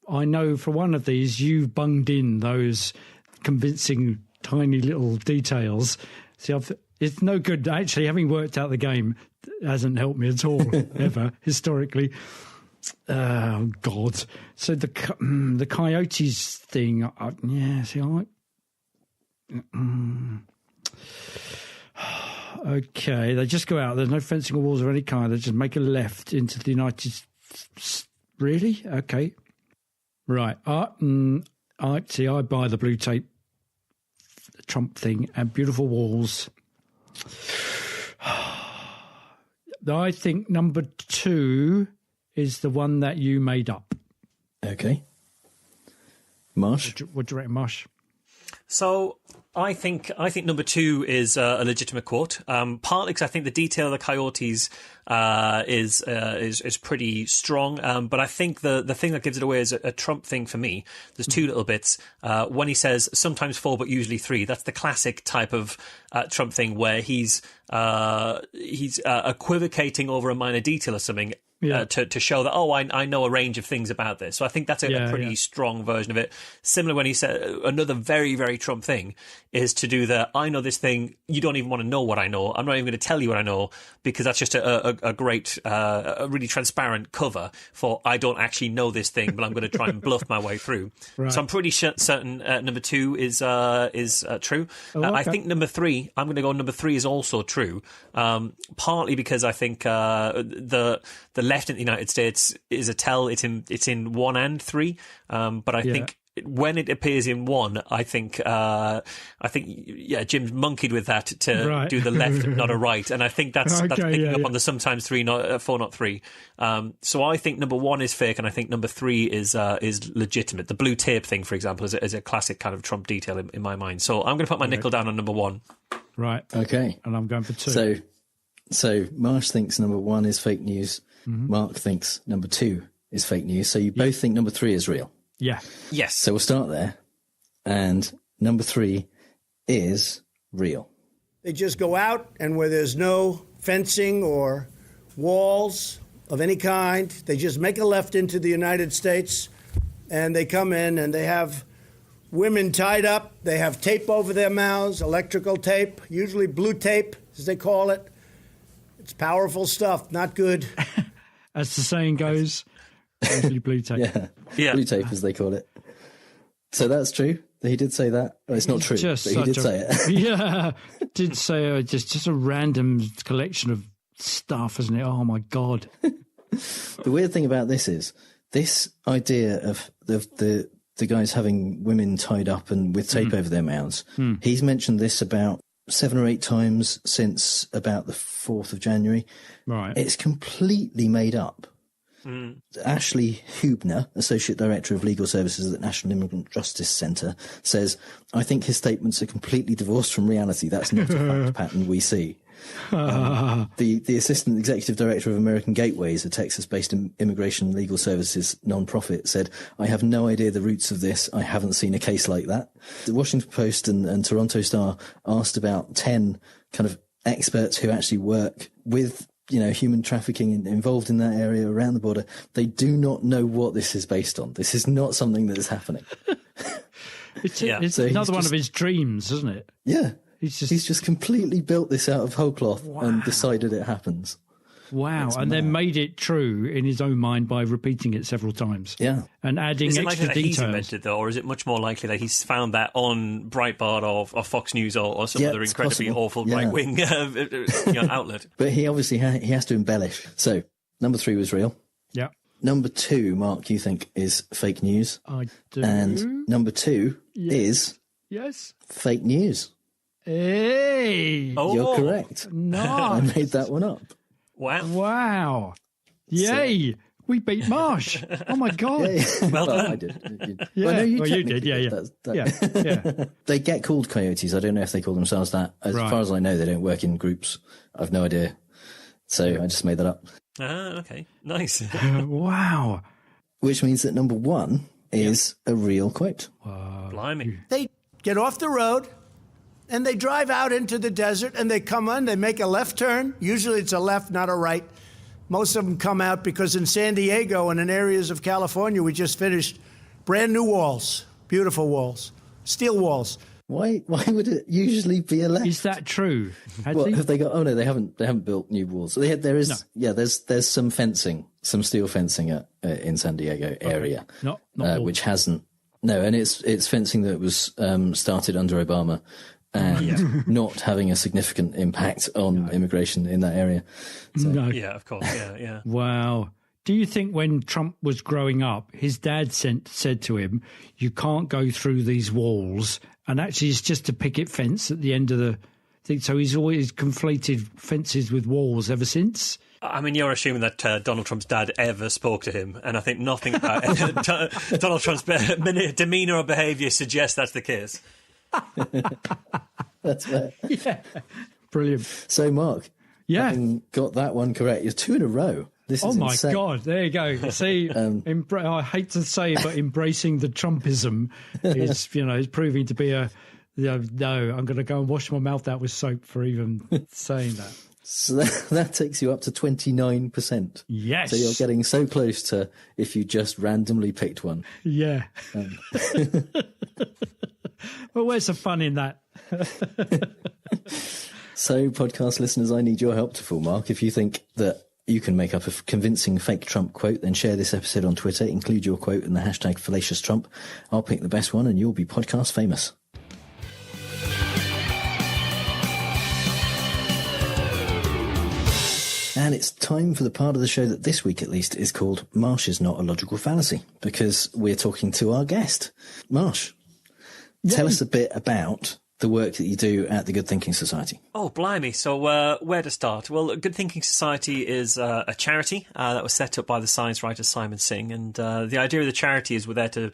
I know for one of these, you've bunged in those convincing tiny little details. See, it's no good. Actually, having worked out the game hasn't helped me at all, ever, historically. Oh, God. So the coyotes thing, okay, they just go out. There's no fencing or walls of any kind. They just make a left into the United States. Really? Okay. Right. I buy the blue tape Trump thing and beautiful walls. I think number 2 is the one that you made up. Okay. Marsh? What do you reckon, Marsh? So I think number 2 is a legitimate quote. Partly because I think the detail of the coyotes is pretty strong. But I think the thing that gives it away is a Trump thing for me. There's 2 little bits. When he says sometimes 4, but usually 3. That's the classic type of Trump thing where he's equivocating over a minor detail or something. To show that, I know a range of things about this. So I think that's a pretty strong version of it. Similar when he said another very, very Trump thing is to do I know this thing, you don't even want to know what I know. I'm not even going to tell you what I know because that's just a great, a really transparent cover for I don't actually know this thing, but I'm going to try and bluff my way through. Right. So I'm pretty certain number 2 is true. Oh, okay. I think number 3, I'm going to go number 3 is also true. Partly because I think the left in the United States is a tell. It's in 1 and 3, but I think when it appears in 1, I think Jim's monkeyed with that to do the left, not a right, and I think that's picking up on the sometimes 3, not 4, not 3. So I think number 1 is fake, and I think number 3 is legitimate. The blue tape thing, for example, is a classic kind of Trump detail in my mind. So I'm going to put my nickel down on number 1. Right. Okay. And I'm going for 2. So Marsh thinks number 1 is fake news. Mm-hmm. Mark thinks number 2 is fake news. So you both think number 3 is real. Yeah. Yes. So we'll start there. And number 3 is real. They just go out, and where there's no fencing or walls of any kind, they just make a left into the United States, and they come in, and they have women tied up. They have tape over their mouths, electrical tape, usually blue tape, as they call it. It's powerful stuff, not good. As the saying goes, usually blue tape. Yeah, blue tape, as they call it. So that's true. He did say that. Well, it's not true, but he did say it. Yeah, did say just a random collection of stuff, isn't it? Oh, my God. The weird thing about this is this idea of the guys having women tied up and with tape over their mouths. He's mentioned this about 7 or 8 times since about the 4th of January. Right. It's completely made up. Ashley Hubner, Associate Director of Legal Services at the National Immigrant Justice Centre, says, I think his statements are completely divorced from reality. That's not a fact pattern we see. The Assistant Executive Director of American Gateways, a Texas-based immigration and legal services non-profit, said, I have no idea the roots of this. I haven't seen a case like that. The Washington Post and Toronto Star asked about 10 kind of experts who actually work with human trafficking involved in that area around the border. They do not know what this is based on. This is not something that is happening. It's another one of his dreams, isn't it? Yeah. He's just completely built this out of whole cloth and decided it happens. Wow. It's and mad. then made it true in his own mind by repeating it several times. Yeah. And adding is it extra likely that he's details. invented, though, or is it much more likely that he's found that on Breitbart or Fox News or some other incredibly awful right-wing outlet? But he obviously he has to embellish. So, number 3 was real. Yeah. Number 2, Mark, you think is fake news. I do. And number 2 is fake news. Hey! You're correct. Nice. I made that one up. Wow. Yay! We beat Marsh. Oh, my God. Well done. I did. Yeah. Well, no, you did. Yeah. They get called coyotes. I don't know if they call themselves that. As far as I know, they don't work in groups. I've no idea. So I just made that up. Okay. Nice. Wow. Which means that number 1 is a real quote. Blimey. They get off the road and they drive out into the desert and they come on, they make a left turn. Usually it's a left, not a right. Most of them come out because in San Diego and in areas of California, we just finished brand new walls, beautiful walls, steel walls. Why would it usually be a left? Is that true? Have they got? Oh no, they haven't built new walls. There's some fencing, some steel fencing in San Diego area, which hasn't. No, and it's fencing that was started under Obama. And not having a significant impact on immigration in that area. So. No. Yeah, of course. Yeah. Wow. Do you think when Trump was growing up, his dad said to him, you can't go through these walls, and actually it's just a picket fence at the end of the thing? So he's always conflated fences with walls ever since? I mean, you're assuming that Donald Trump's dad ever spoke to him, and I think nothing about Donald Trump's demeanour or behaviour suggests that's the case. That's right. Yeah. Brilliant. So, Mark, having got that one correct, you're 2 in a row. This is my insane. God, there you go. See, I hate to say it, but embracing the Trumpism is, is proving to be no, I'm going to go and wash my mouth out with soap for even saying that. So that takes you up to 29%. Yes. So you're getting so close to if you just randomly picked one. Yeah. Well, where's the fun in that? So, podcast listeners, I need your help to fool Mark. If you think that you can make up a convincing fake Trump quote, then share this episode on Twitter, include your quote in the hashtag Fallacious Trump. I'll pick the best one and you'll be podcast famous. And it's time for the part of the show that this week, at least, is called Marsh is Not a Logical Fallacy, because we're talking to our guest. Marsh, tell us a bit about the work that you do at the Good Thinking Society. Oh, blimey. So where to start? Well, Good Thinking Society is a charity that was set up by the science writer Simon Singh. And the idea of the charity is we're there to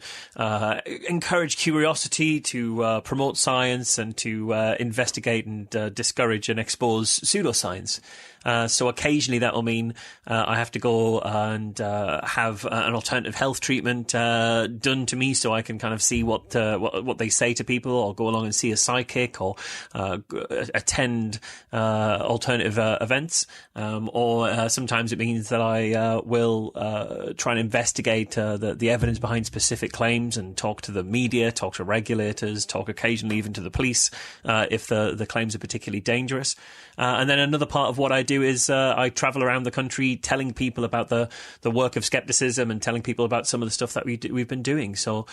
encourage curiosity, to promote science, and to investigate and discourage and expose pseudoscience. So occasionally that will mean I have to go and have an alternative health treatment done to me, so I can kind of see what they say to people, or go along and see a psychic, or attend alternative events, or sometimes it means that I will try and investigate the evidence behind specific claims and talk to the media, talk to regulators, talk occasionally even to the police if the claims are particularly dangerous. And then another part of what I do is I travel around the country telling people about the work of skepticism and telling people about some of the stuff that we've been doing. So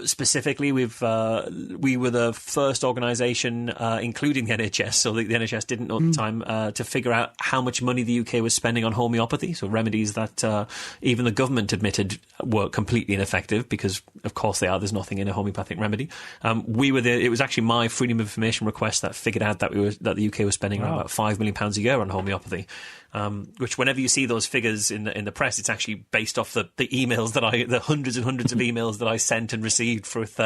specifically, we were the first first organisation, including the NHS, so the NHS didn't know at the time, to figure out how much money the UK was spending on homeopathy, so remedies that even the government admitted were completely ineffective, because of course they are. There's nothing in a homeopathic remedy. It was actually my Freedom of Information request that figured out that the UK was spending around about £5 million a year on homeopathy. Which, whenever you see those figures in the press, it's actually based off the emails the hundreds and hundreds of emails that I sent and received with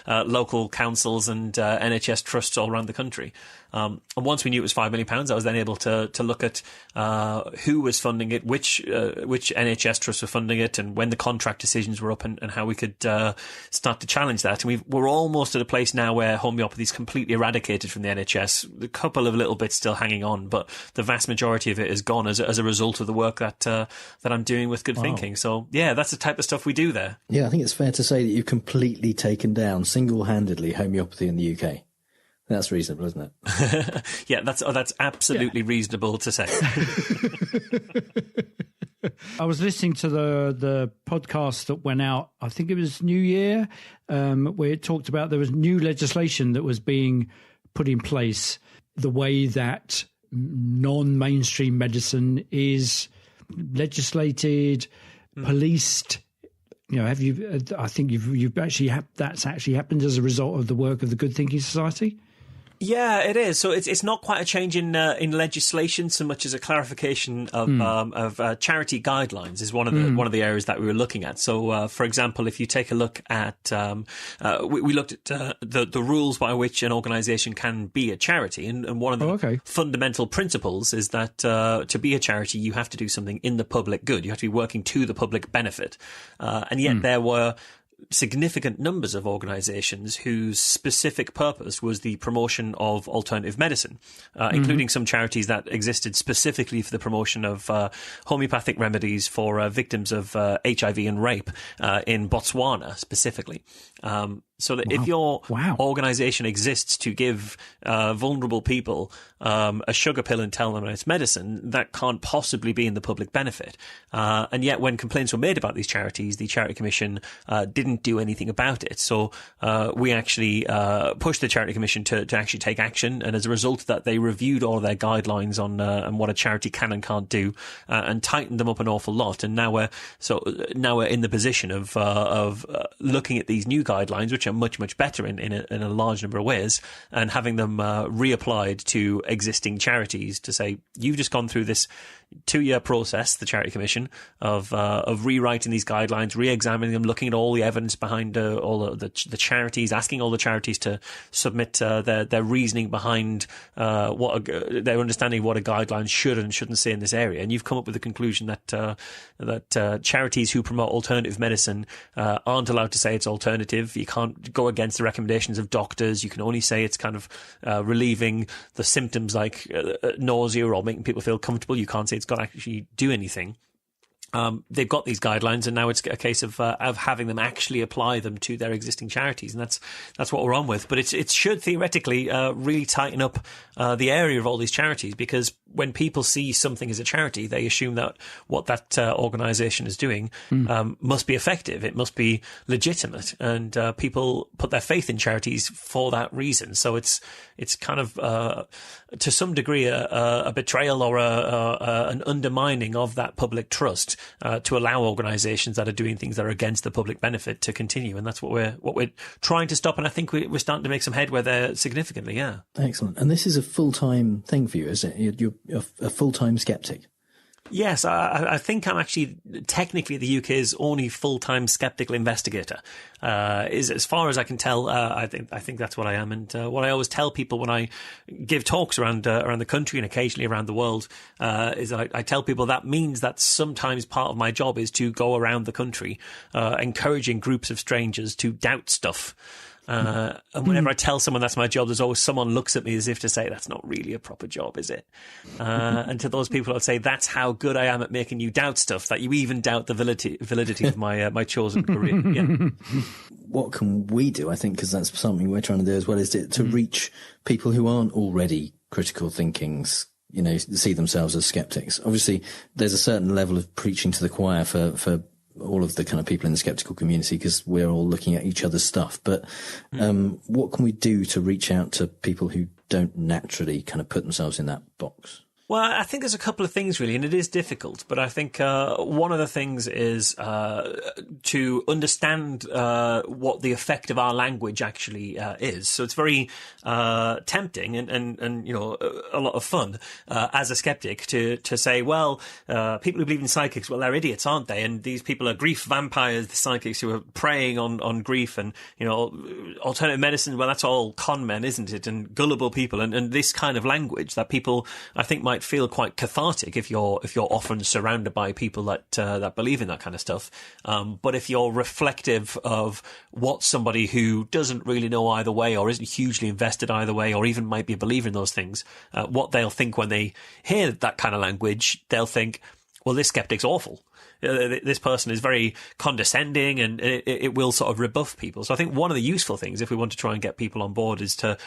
local councils and NHS trusts all around the country. And once we knew it was £5 million, I was then able to look at who was funding it, which NHS trusts were funding it, and when the contract decisions were up, and how we could start to challenge that. And we're almost at a place now where homeopathy is completely eradicated from the NHS. A couple of little bits still hanging on, but the vast majority of it is gone as a result of the work that I'm doing with Good Thinking. So yeah, that's the type of stuff we do there. Yeah, I think it's fair to say that you've completely taken down single-handedly homeopathy in the UK. That's reasonable, isn't it? Yeah, that's absolutely reasonable to say. I was listening to the podcast that went out, I think it was New Year, where it talked about there was new legislation that was being put in place, the way that non-mainstream medicine is legislated, policed. You know, I think you've actually that's actually happened as a result of the work of the Good Thinking Society. Yeah, it is. So it's not quite a change in legislation so much as a clarification of charity guidelines is one of the areas that we were looking at. So, for example, if you take a look at we looked at the rules by which an organisation can be a charity, and one of the fundamental principles is that to be a charity you have to do something in the public good. You have to be working to the public benefit, and yet there were significant numbers of organisations whose specific purpose was the promotion of alternative medicine, including some charities that existed specifically for the promotion of homeopathic remedies for victims of HIV and rape in Botswana specifically. So that if your organisation exists to give vulnerable people a sugar pill and tell them it's medicine, that can't possibly be in the public benefit. And yet when complaints were made about these charities, the Charity Commission didn't do anything about it. So we actually pushed the Charity Commission to actually take action. And as a result of that, they reviewed all of their guidelines on what a charity can and can't do and tightened them up an awful lot. And now we're in the position of looking at these new guidelines, which are much, much better in a large number of ways, and having them reapplied to existing charities to say, you've just gone through this 2-year process, the Charity Commission, of rewriting these guidelines, re-examining them, looking at all the evidence behind all the charities, asking all the charities to submit their reasoning behind their understanding of what a guideline should and shouldn't say in this area. And you've come up with the conclusion that charities who promote alternative medicine aren't allowed to say it's alternative. You can't go against the recommendations of doctors. You can only say it's kind of relieving the symptoms like nausea or making people feel comfortable. You can't say it's got to actually do anything. They've got these guidelines, and now it's a case of having them actually apply them to their existing charities, and that's what we're on with. But it should theoretically really tighten up the area of all these charities, because when people see something as a charity, they assume that what that organisation is doing must be effective. It must be legitimate, and people put their faith in charities for that reason. So it's kind of to some degree a betrayal or an undermining of that public trust to allow organisations that are doing things that are against the public benefit to continue, and that's what we're trying to stop. And I think we're starting to make some headway there significantly. Yeah, excellent. And this is a full-time thing for you, isn't it? You're a full-time skeptic. Yes, I think I'm actually technically the UK's only full-time skeptical investigator. As far as I can tell, I think that's what I am. And what I always tell people when I give talks around the country and occasionally around the world is that I tell people that means that sometimes part of my job is to go around the country encouraging groups of strangers to doubt stuff. And whenever I tell someone that's my job, there's always someone looks at me as if to say, that's not really a proper job, is it? And to those people, I'd say, that's how good I am at making you doubt stuff, that you even doubt the validity of my chosen career. Yeah. What can we do, I think, because that's something we're trying to do as well, is to reach people who aren't already critical thinkings, see themselves as skeptics. Obviously, there's a certain level of preaching to the choir for all of the kind of people in the skeptical community, because we're all looking at each other's stuff. But what can we do to reach out to people who don't naturally kind of put themselves in that box? Well, I think there's a couple of things, really, and it is difficult. But I think one of the things is to understand what the effect of our language actually is. So it's very tempting and you know, a lot of fun as a skeptic to say, well, people who believe in psychics, well, they're idiots, aren't they? And these people are grief vampires, the psychics who are preying on grief, and, you know, alternative medicine, well, that's all con men, isn't it? And gullible people, and this kind of language that people, I think, might feel quite cathartic if you're often surrounded by people that believe in that kind of stuff. But if you're reflective of what somebody who doesn't really know either way, or isn't hugely invested either way, or even might be a believer in those things, what they'll think when they hear that kind of language, they'll think, well, this skeptic's awful. This person is very condescending, and it will sort of rebuff people. So I think one of the useful things, if we want to try and get people on board, is to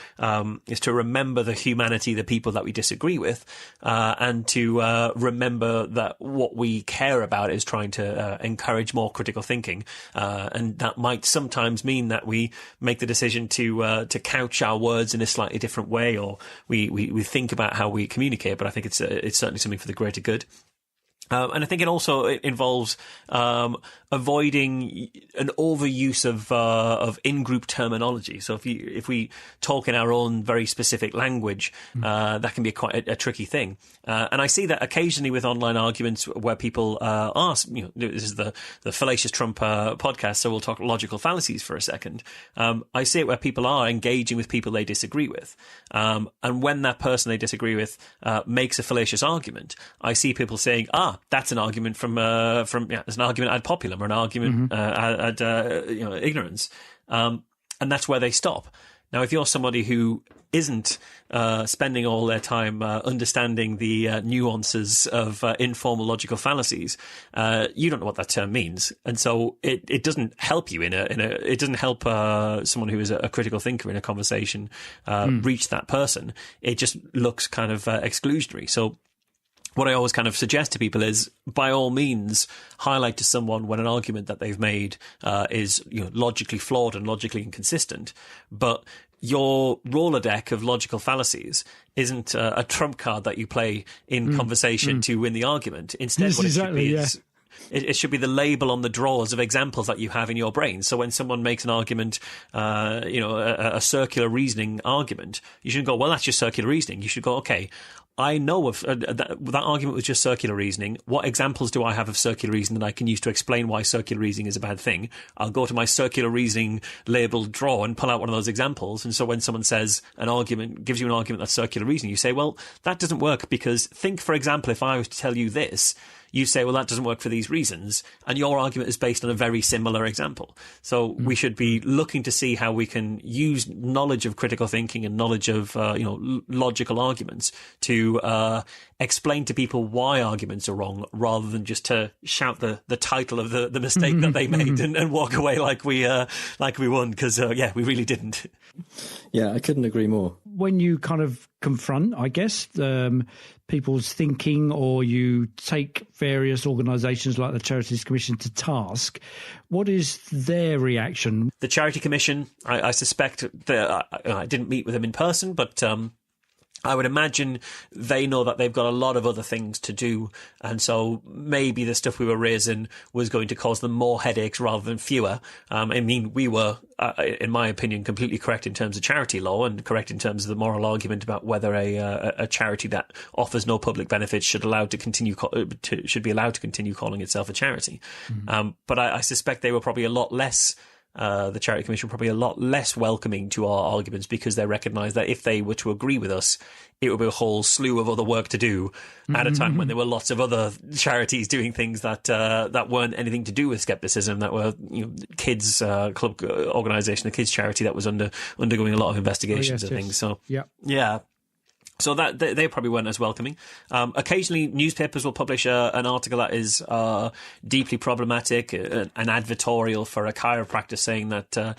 remember the humanity, the people that we disagree with, and to remember that what we care about is trying to encourage more critical thinking, and that might sometimes mean that we make the decision to couch our words in a slightly different way, or we think about how we communicate. But I think it's certainly something for the greater good. And I think it also involves avoiding an overuse of in-group terminology. So if we talk in our own very specific language, that can be quite a tricky thing. And I see that occasionally with online arguments where people ask, you know, this is the Fallacious Trump podcast, so we'll talk logical fallacies for a second. I see it where people are engaging with people they disagree with. And when that person they disagree with makes a fallacious argument, I see people saying, that's an argument from it's an argument ad populum, or an argument ad ignorance, and that's where they stop. Now, if you're somebody who isn't spending all their time understanding the nuances of informal logical fallacies, you don't know what that term means, and so it doesn't help you it doesn't help someone who is a critical thinker in a conversation reach that person. It just looks kind of exclusionary. So what I always kind of suggest to people is, by all means, highlight to someone when an argument that they've made is, you know, logically flawed and logically inconsistent. But your roller deck of logical fallacies isn't a trump card that you play in conversation to win the argument. Instead, what it should be is, it should be the label on the drawers of examples that you have in your brain. So when someone makes an argument, a circular reasoning argument, you shouldn't go, well, that's just circular reasoning. You should go, okay, I know of that argument was just circular reasoning. What examples do I have of circular reasoning that I can use to explain why circular reasoning is a bad thing? I'll go to my circular reasoning labeled drawer and pull out one of those examples. And so when someone says gives you an argument that's circular reasoning, you say, well, that doesn't work, because think, for example, if I was to tell you this, you say, well, that doesn't work for these reasons, and your argument is based on a very similar example. So we should be looking to see how we can use knowledge of critical thinking and knowledge of logical arguments to explain to people why arguments are wrong, rather than just to shout the title of the mistake that they made and walk away like we won, because we really didn't. Yeah, I couldn't agree more. When you kind of confront, I guess, people's thinking, or you take various organisations like the Charities Commission to task, what is their reaction? The Charity Commission, I suspect that I didn't meet with them in person, but I would imagine they know that they've got a lot of other things to do, and so maybe the stuff we were raising was going to cause them more headaches rather than fewer. I mean, we were, in my opinion, completely correct in terms of charity law, and correct in terms of the moral argument about whether a charity that offers no public benefits should be allowed to continue calling itself a charity. But I suspect they were probably a lot less. The Charity Commission probably a lot less welcoming to our arguments, because they recognise that if they were to agree with us, it would be a whole slew of other work to do at a time when there were lots of other charities doing things that weren't anything to do with skepticism, that were, you know, kids club organisation, a kids charity that was undergoing a lot of investigations and things. So yeah. So that they probably weren't as welcoming. Occasionally, newspapers will publish an article that is deeply problematic, an advertorial for a chiropractor, saying that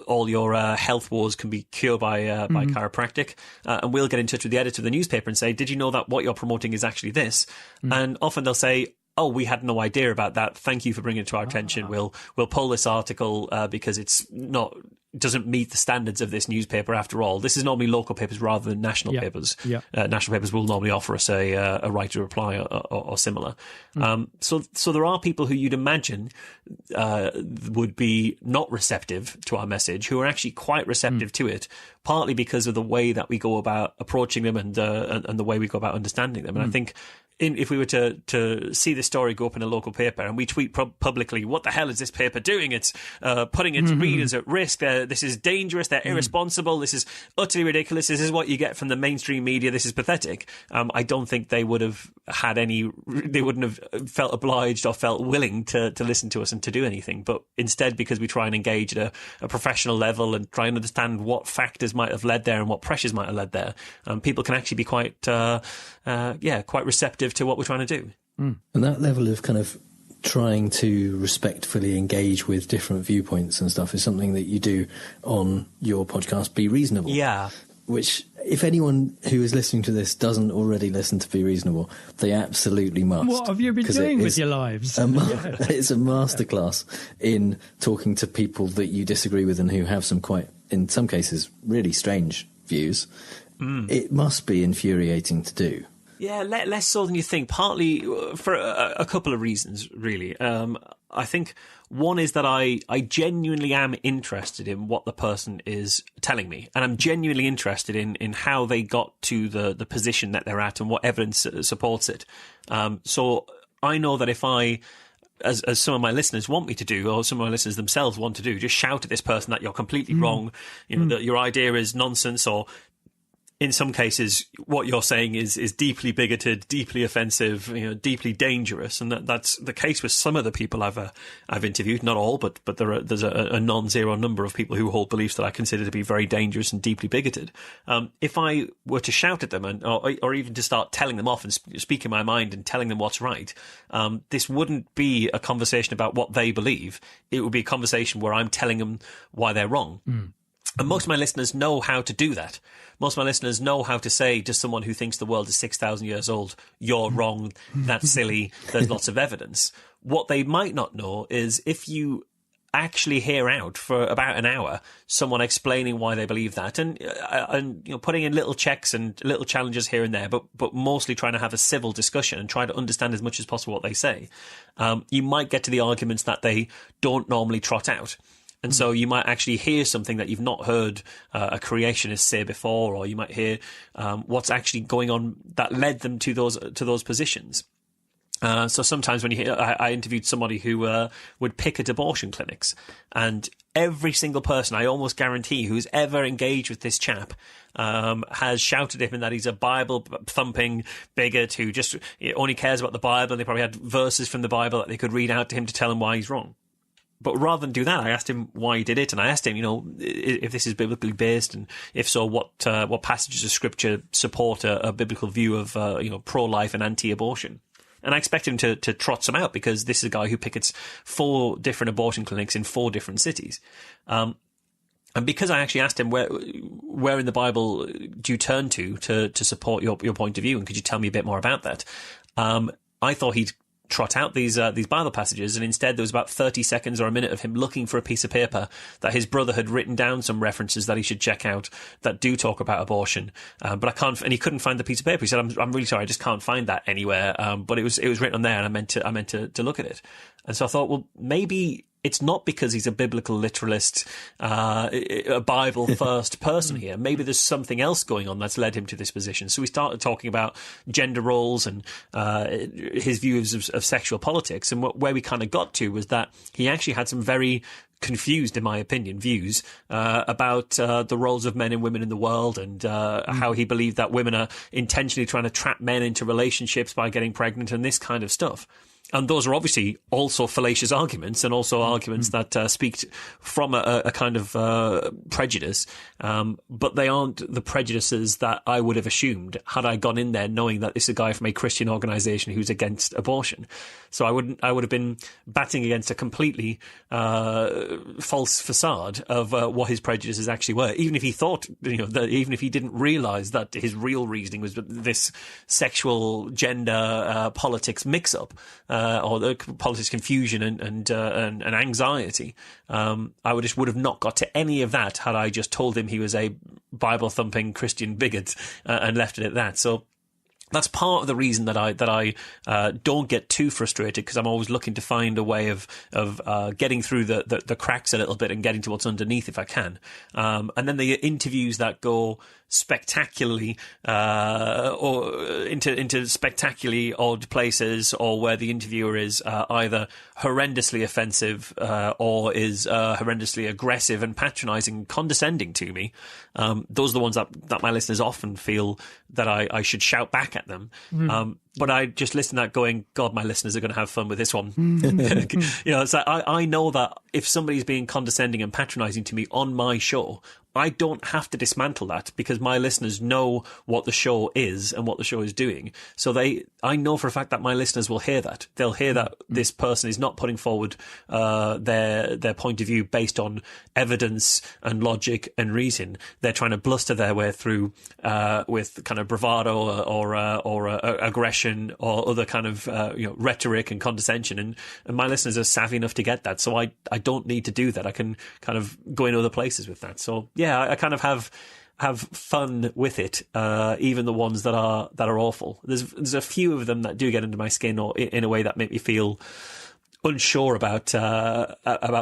all your health woes can be cured by chiropractic. And we'll get in touch with the editor of the newspaper and say, did you know that what you're promoting is actually this? And often they'll say, oh, we had no idea about that. Thank you for bringing it to our attention. We'll pull this article because it's not doesn't meet the standards of this newspaper after all. This is normally local papers rather than national papers. Yeah. National papers will normally offer us a right to reply or similar. So there are people who you'd imagine would be not receptive to our message, who are actually quite receptive to it, partly because of the way that we go about approaching them and the way we go about understanding them. And I think if we were to see this story go up in a local paper and we tweet publicly, what the hell is this paper doing? It's putting its readers at risk. This is dangerous. They're irresponsible. This is utterly ridiculous. This is what you get from the mainstream media. This is pathetic. I don't think they would have had they wouldn't have felt obliged or felt willing to listen to us and to do anything. But instead, because we try and engage at a professional level and try and understand what factors might have led there and what pressures might have led there, people can actually be quite receptive to what we're trying to do. And that level of kind of trying to respectfully engage with different viewpoints and stuff is something that you do on your podcast, Be Reasonable. Yeah. Which, if anyone who is listening to this doesn't already listen to Be Reasonable, they absolutely must. What have you been doing with your lives? It's a masterclass in talking to people that you disagree with and who have some quite, in some cases, really strange views. It must be infuriating to do. Yeah, less so than you think, partly for a couple of reasons, really. I think one is that I genuinely am interested in what the person is telling me, and I'm genuinely interested in how they got to the position that they're at and what evidence supports it. So I know that if I, as some of my listeners want me to do, or some of my listeners themselves want to do, just shout at this person that you're completely wrong, that your idea is nonsense, or in some cases, what you're saying is deeply bigoted, deeply offensive, deeply dangerous, and that's the case with some of the people I've interviewed. Not all, but there's a non-zero number of people who hold beliefs that I consider to be very dangerous and deeply bigoted. If I were to shout at them or even to start telling them off and speaking my mind and telling them what's right, this wouldn't be a conversation about what they believe. It would be a conversation where I'm telling them why they're wrong. And most of my listeners know how to do that. Most of my listeners know how to say to someone who thinks the world is 6,000 years old, you're wrong, that's silly, there's lots of evidence. What they might not know is if you actually hear out for about an hour someone explaining why they believe that and putting in little checks and little challenges here and there, but mostly trying to have a civil discussion and try to understand as much as possible what they say, you might get to the arguments that they don't normally trot out. And so you might actually hear something that you've not heard a creationist say before, or you might hear what's actually going on that led them to those positions. So sometimes when you hear, I interviewed somebody who would picket abortion clinics, and every single person, I almost guarantee, who's ever engaged with this chap has shouted at him that he's a Bible-thumping bigot who just only cares about the Bible, and they probably had verses from the Bible that they could read out to him to tell him why he's wrong. But rather than do that, I asked him why he did it, and I asked him, if this is biblically based, and if so, what passages of scripture support a biblical view of pro-life and anti-abortion. And I expected him to trot some out, because this is a guy who pickets 4 different abortion clinics in 4 different cities. And because I actually asked him where in the Bible do you turn to support your point of view, and could you tell me a bit more about that? I thought he'd trot out these Bible passages, and instead there was about 30 seconds or a minute of him looking for a piece of paper that his brother had written down some references that he should check out that do talk about abortion. But I can't, and he couldn't find the piece of paper. He said, "I'm really sorry, I just can't find that anywhere." But it was written on there, and I meant to look at it. And so I thought, well, maybe it's not because he's a biblical literalist, a Bible-first person here. Maybe there's something else going on that's led him to this position. So we started talking about gender roles and his views of sexual politics. And where we kind of got to was that he actually had some very confused, in my opinion, views about the roles of men and women in the world, and how he believed that women are intentionally trying to trap men into relationships by getting pregnant and this kind of stuff. And those are obviously also fallacious arguments, and also arguments that speak from a kind of prejudice. But they aren't the prejudices that I would have assumed had I gone in there knowing that this is a guy from a Christian organisation who's against abortion. So I would have been batting against a completely false facade of what his prejudices actually were. Even if he thought, even if he didn't realise that his real reasoning was this sexual gender politics mix-up. or cause his confusion and anxiety. I would have not got to any of that had I just told him he was a Bible-thumping Christian bigot and left it at that. So that's part of the reason that I don't get too frustrated, because I'm always looking to find a way of getting through the cracks a little bit and getting to what's underneath if I can. And then the interviews that go spectacularly or into spectacularly odd places, or where the interviewer is either horrendously offensive or is horrendously aggressive and patronising and condescending to me, those are the ones that my listeners often feel that I should shout back at them. But I just listen to that going, God, my listeners are going to have fun with this one. It's like I know that if somebody's being condescending and patronising to me on my show, I don't have to dismantle that, because my listeners know what the show is and what the show is doing. So I know for a fact that my listeners will hear that. They'll hear that this person is not putting forward their point of view based on evidence and logic and reason. They're trying to bluster their way through with kind of bravado or aggression or other kind of rhetoric and condescension. And my listeners are savvy enough to get that. So I don't need to do that. I can kind of go in other places with that. So yeah, I kind of have fun with it, even the ones that are awful. There's a few of them that do get under my skin, or in a way that make me feel unsure about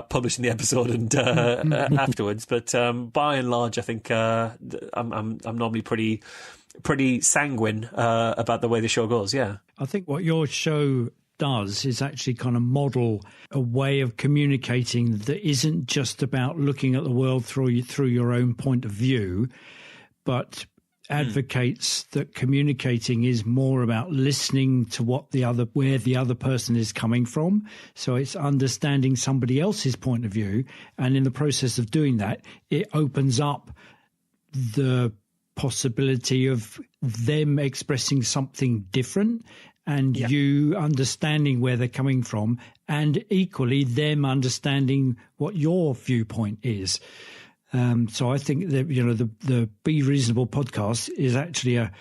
publishing the episode and afterwards. But by and large, I think I'm normally pretty sanguine about the way the show goes. Yeah, I think what your show does is actually kind of model a way of communicating that isn't just about looking at the world through your own point of view, but advocates that communicating is more about listening to where the other person is coming from. So it's understanding somebody else's point of view, and in the process of doing that, it opens up the possibility of them expressing something different, and you understanding where they're coming from, and equally them understanding what your viewpoint is. So I think that the Be Reasonable podcast is actually a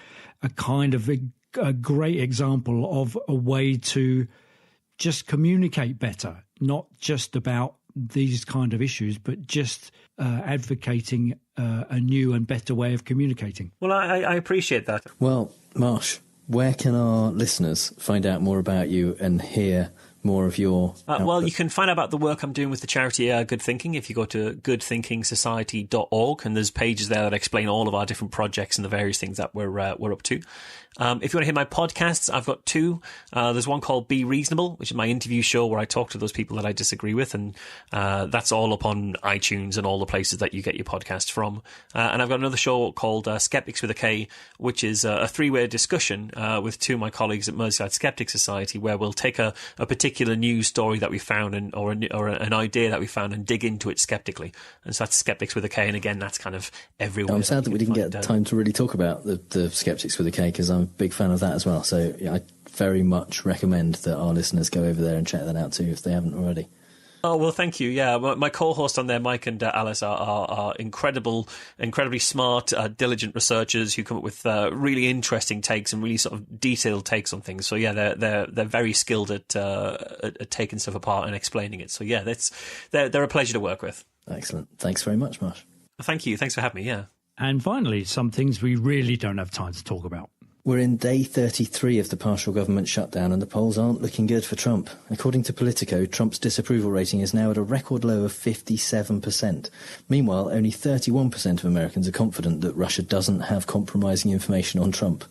kind of a great example of a way to just communicate better, not just about these kind of issues, but just advocating a new and better way of communicating. Well, I appreciate that. Well, Marsh, where can our listeners find out more about you and hear more of your well, you can find out about the work I'm doing with the charity Good Thinking if you go to goodthinkingsociety.org, and there's pages there that explain all of our different projects and the various things that we're up to. If you want to hear my podcasts, I've got two. There's one called Be Reasonable, which is my interview show where I talk to those people that I disagree with, and that's all up on iTunes and all the places that you get your podcasts from. And I've got another show called Skeptics with a K, which is a three-way discussion with two of my colleagues at Merseyside Skeptics Society, where we'll take a particular news story that we found or an idea that we found and dig into it skeptically. And so that's Skeptics with a K, and again, that's kind of everywhere. I'm sad that we didn't get time to really talk about the Skeptics with a K, because I'm a big fan of that as well. So yeah, I very much recommend that our listeners go over there and check that out too if they haven't already. Oh, well, thank you. Yeah, my co-hosts on there, Mike and Alice, are incredibly smart, diligent researchers who come up with really interesting takes and really sort of detailed takes on things. So yeah, they're very skilled at taking stuff apart and explaining it. So yeah, they're a pleasure to work with. Excellent. Thanks very much, Marsh. Thank you. Thanks for having me. Yeah. And finally, some things we really don't have time to talk about. We're in day 33 of the partial government shutdown, and the polls aren't looking good for Trump. According to Politico, Trump's disapproval rating is now at a record low of 57%. Meanwhile, only 31% of Americans are confident that Russia doesn't have compromising information on Trump.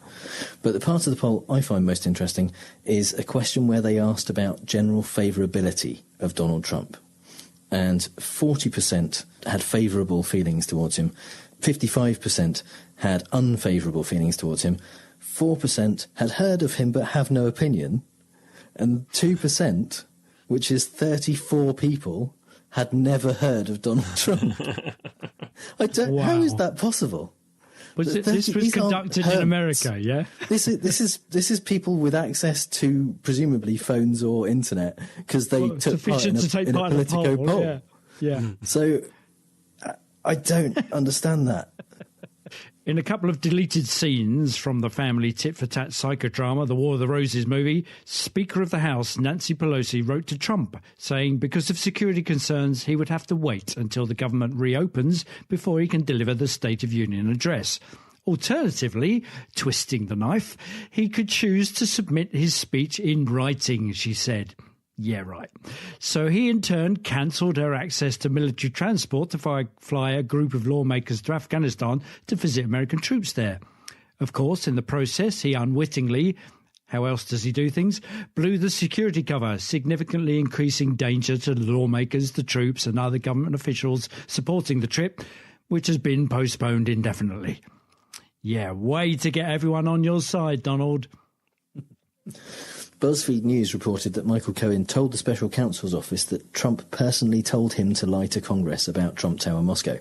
But the part of the poll I find most interesting is a question where they asked about general favourability of Donald Trump. And 40% had favourable feelings towards him, 55% had unfavourable feelings towards him, 4% had heard of him but have no opinion, and 2%, which is 34 people, had never heard of Donald Trump. How is that possible? This was conducted in America, yeah? This is people with access to presumably phones or internet, because they took part in a Politico poll. Yeah. So I don't understand that. In a couple of deleted scenes from the family tit-for-tat psychodrama, The War of the Roses movie, Speaker of the House Nancy Pelosi wrote to Trump, saying because of security concerns he would have to wait until the government reopens before he can deliver the State of Union address. Alternatively, twisting the knife, he could choose to submit his speech in writing, she said. Yeah, right. So he in turn cancelled her access to military transport to fly a group of lawmakers to Afghanistan to visit American troops there. Of course, in the process, he unwittingly, how else does he do things, blew the security cover, significantly increasing danger to the lawmakers, the troops and other government officials supporting the trip, which has been postponed indefinitely. Yeah, way to get everyone on your side, Donald. BuzzFeed News reported that Michael Cohen told the special counsel's office that Trump personally told him to lie to Congress about Trump Tower Moscow.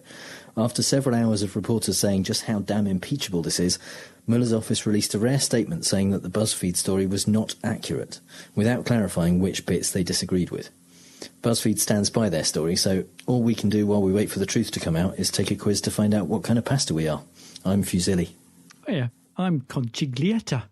After several hours of reporters saying just how damn impeachable this is, Mueller's office released a rare statement saying that the BuzzFeed story was not accurate, without clarifying which bits they disagreed with. BuzzFeed stands by their story, so all we can do while we wait for the truth to come out is take a quiz to find out what kind of pasta we are. I'm Fusilli. Oh yeah, I'm Conchiglietta.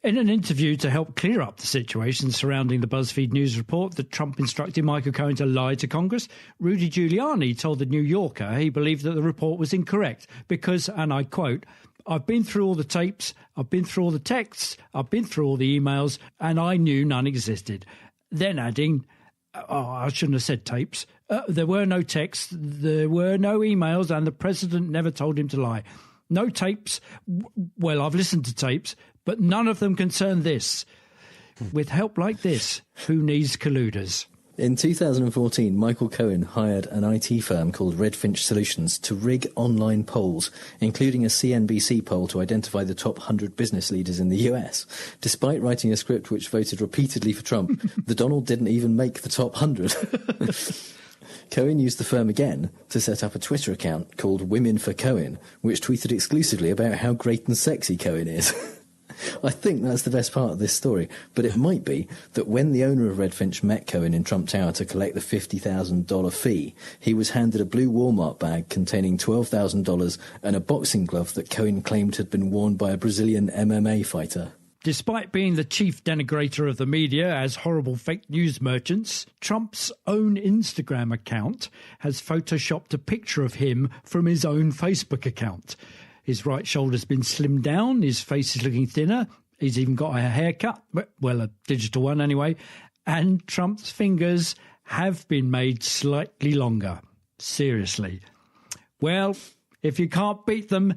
In an interview to help clear up the situation surrounding the BuzzFeed News report that Trump instructed Michael Cohen to lie to Congress, Rudy Giuliani told The New Yorker he believed that the report was incorrect because, and I quote, "I've been through all the tapes, I've been through all the texts, I've been through all the emails, and I knew none existed." Then adding, I shouldn't have said tapes, there were no texts, there were no emails, and the president never told him to lie. No tapes. Well, I've listened to tapes, but none of them concern this. With help like this, who needs colluders? In 2014, Michael Cohen hired an IT firm called Redfinch Solutions to rig online polls, including a CNBC poll to identify the top 100 business leaders in the US. Despite writing a script which voted repeatedly for Trump, the Donald didn't even make the top 100. Cohen used the firm again to set up a Twitter account called Women for Cohen, which tweeted exclusively about how great and sexy Cohen is. I think that's the best part of this story, but it might be that when the owner of Redfinch met Cohen in Trump Tower to collect the $50,000 fee, he was handed a blue Walmart bag containing $12,000 and a boxing glove that Cohen claimed had been worn by a Brazilian MMA fighter. Despite being the chief denigrator of the media as horrible fake news merchants, Trump's own Instagram account has photoshopped a picture of him from his own Facebook account. His right shoulder's been slimmed down, his face is looking thinner, he's even got a haircut, well, a digital one anyway, and Trump's fingers have been made slightly longer. Seriously. Well, if you can't beat them,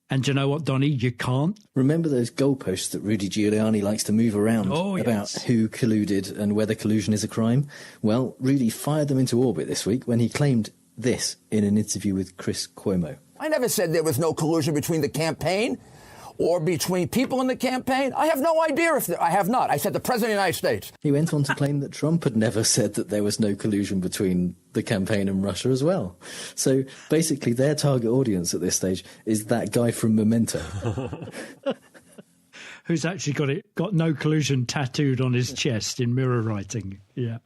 and do you know what, Donny? You can't. Remember those goalposts that Rudy Giuliani likes to move around about who colluded and whether collusion is a crime? Well, Rudy fired them into orbit this week when he claimed this in an interview with Chris Cuomo. I never said there was no collusion between the campaign or between people in the campaign. I have no idea if I have not. I said the President of the United States. He went on to claim that Trump had never said that there was no collusion between the campaign and Russia as well. So basically their target audience at this stage is that guy from Memento. Who's actually got no collusion tattooed on his chest in mirror writing. Yeah.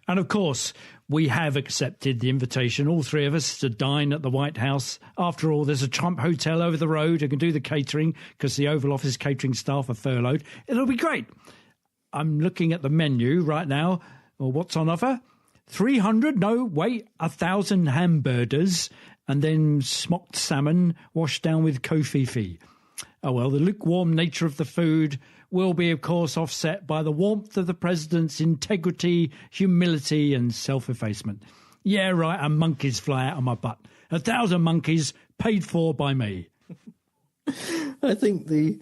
And of course, we have accepted the invitation, all three of us, to dine at the White House. After all, there's a Trump hotel over the road who can do the catering because the Oval Office catering staff are furloughed. It'll be great. I'm looking at the menu right now. Well, what's on offer? 1,000 hamburgers and then smoked salmon washed down with kofifi. Oh, well, the lukewarm nature of the food will be, of course, offset by the warmth of the president's integrity, humility and self-effacement. Yeah, right, and monkeys fly out of my butt. 1,000 monkeys paid for by me. I think the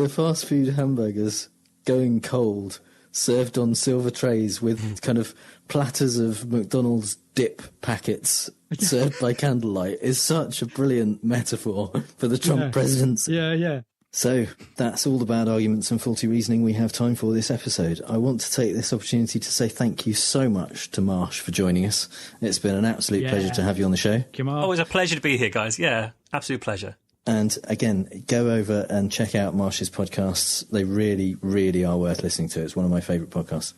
fast food hamburgers going cold, served on silver trays with kind of platters of McDonald's dip packets served by candlelight is such a brilliant metaphor for the Trump presidency. Yeah. So that's all the bad arguments and faulty reasoning we have time for this episode. I want to take this opportunity to say thank you so much to Marsh for joining us. It's been an absolute pleasure to have you on the show. Always a pleasure to be here, guys. Yeah, absolute pleasure. And again, go over and check out Marsh's podcasts. They really, really are worth listening to. It's one of my favourite podcasts.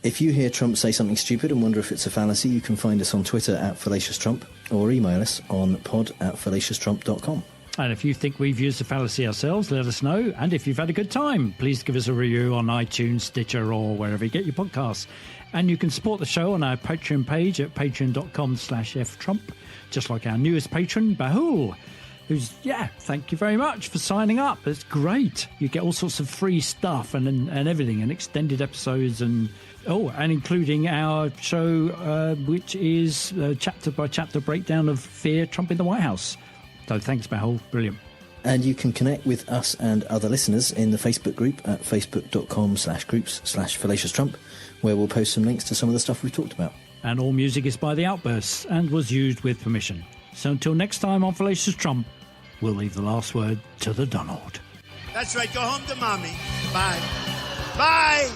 If you hear Trump say something stupid and wonder if it's a fallacy, you can find us on Twitter @FallaciousTrump or email us on pod@fallacioustrump.com. And if you think we've used the fallacy ourselves, let us know. And if you've had a good time, please give us a review on iTunes, Stitcher, or wherever you get your podcasts. And you can support the show on our Patreon page at patreon.com/ftrump, just like our newest patron, Bahul, who's, thank you very much for signing up. It's great. You get all sorts of free stuff and everything, and extended episodes, and including our show, which is a chapter-by-chapter breakdown of Fear Trump in the White House. So thanks, Bahul. Brilliant. And you can connect with us and other listeners in the Facebook group at facebook.com/groups/FallaciousTrump, where we'll post some links to some of the stuff we've talked about. And all music is by The Outbursts and was used with permission. So until next time on Fallacious Trump, we'll leave the last word to the Donald. That's right. Go home to mommy. Bye. Bye.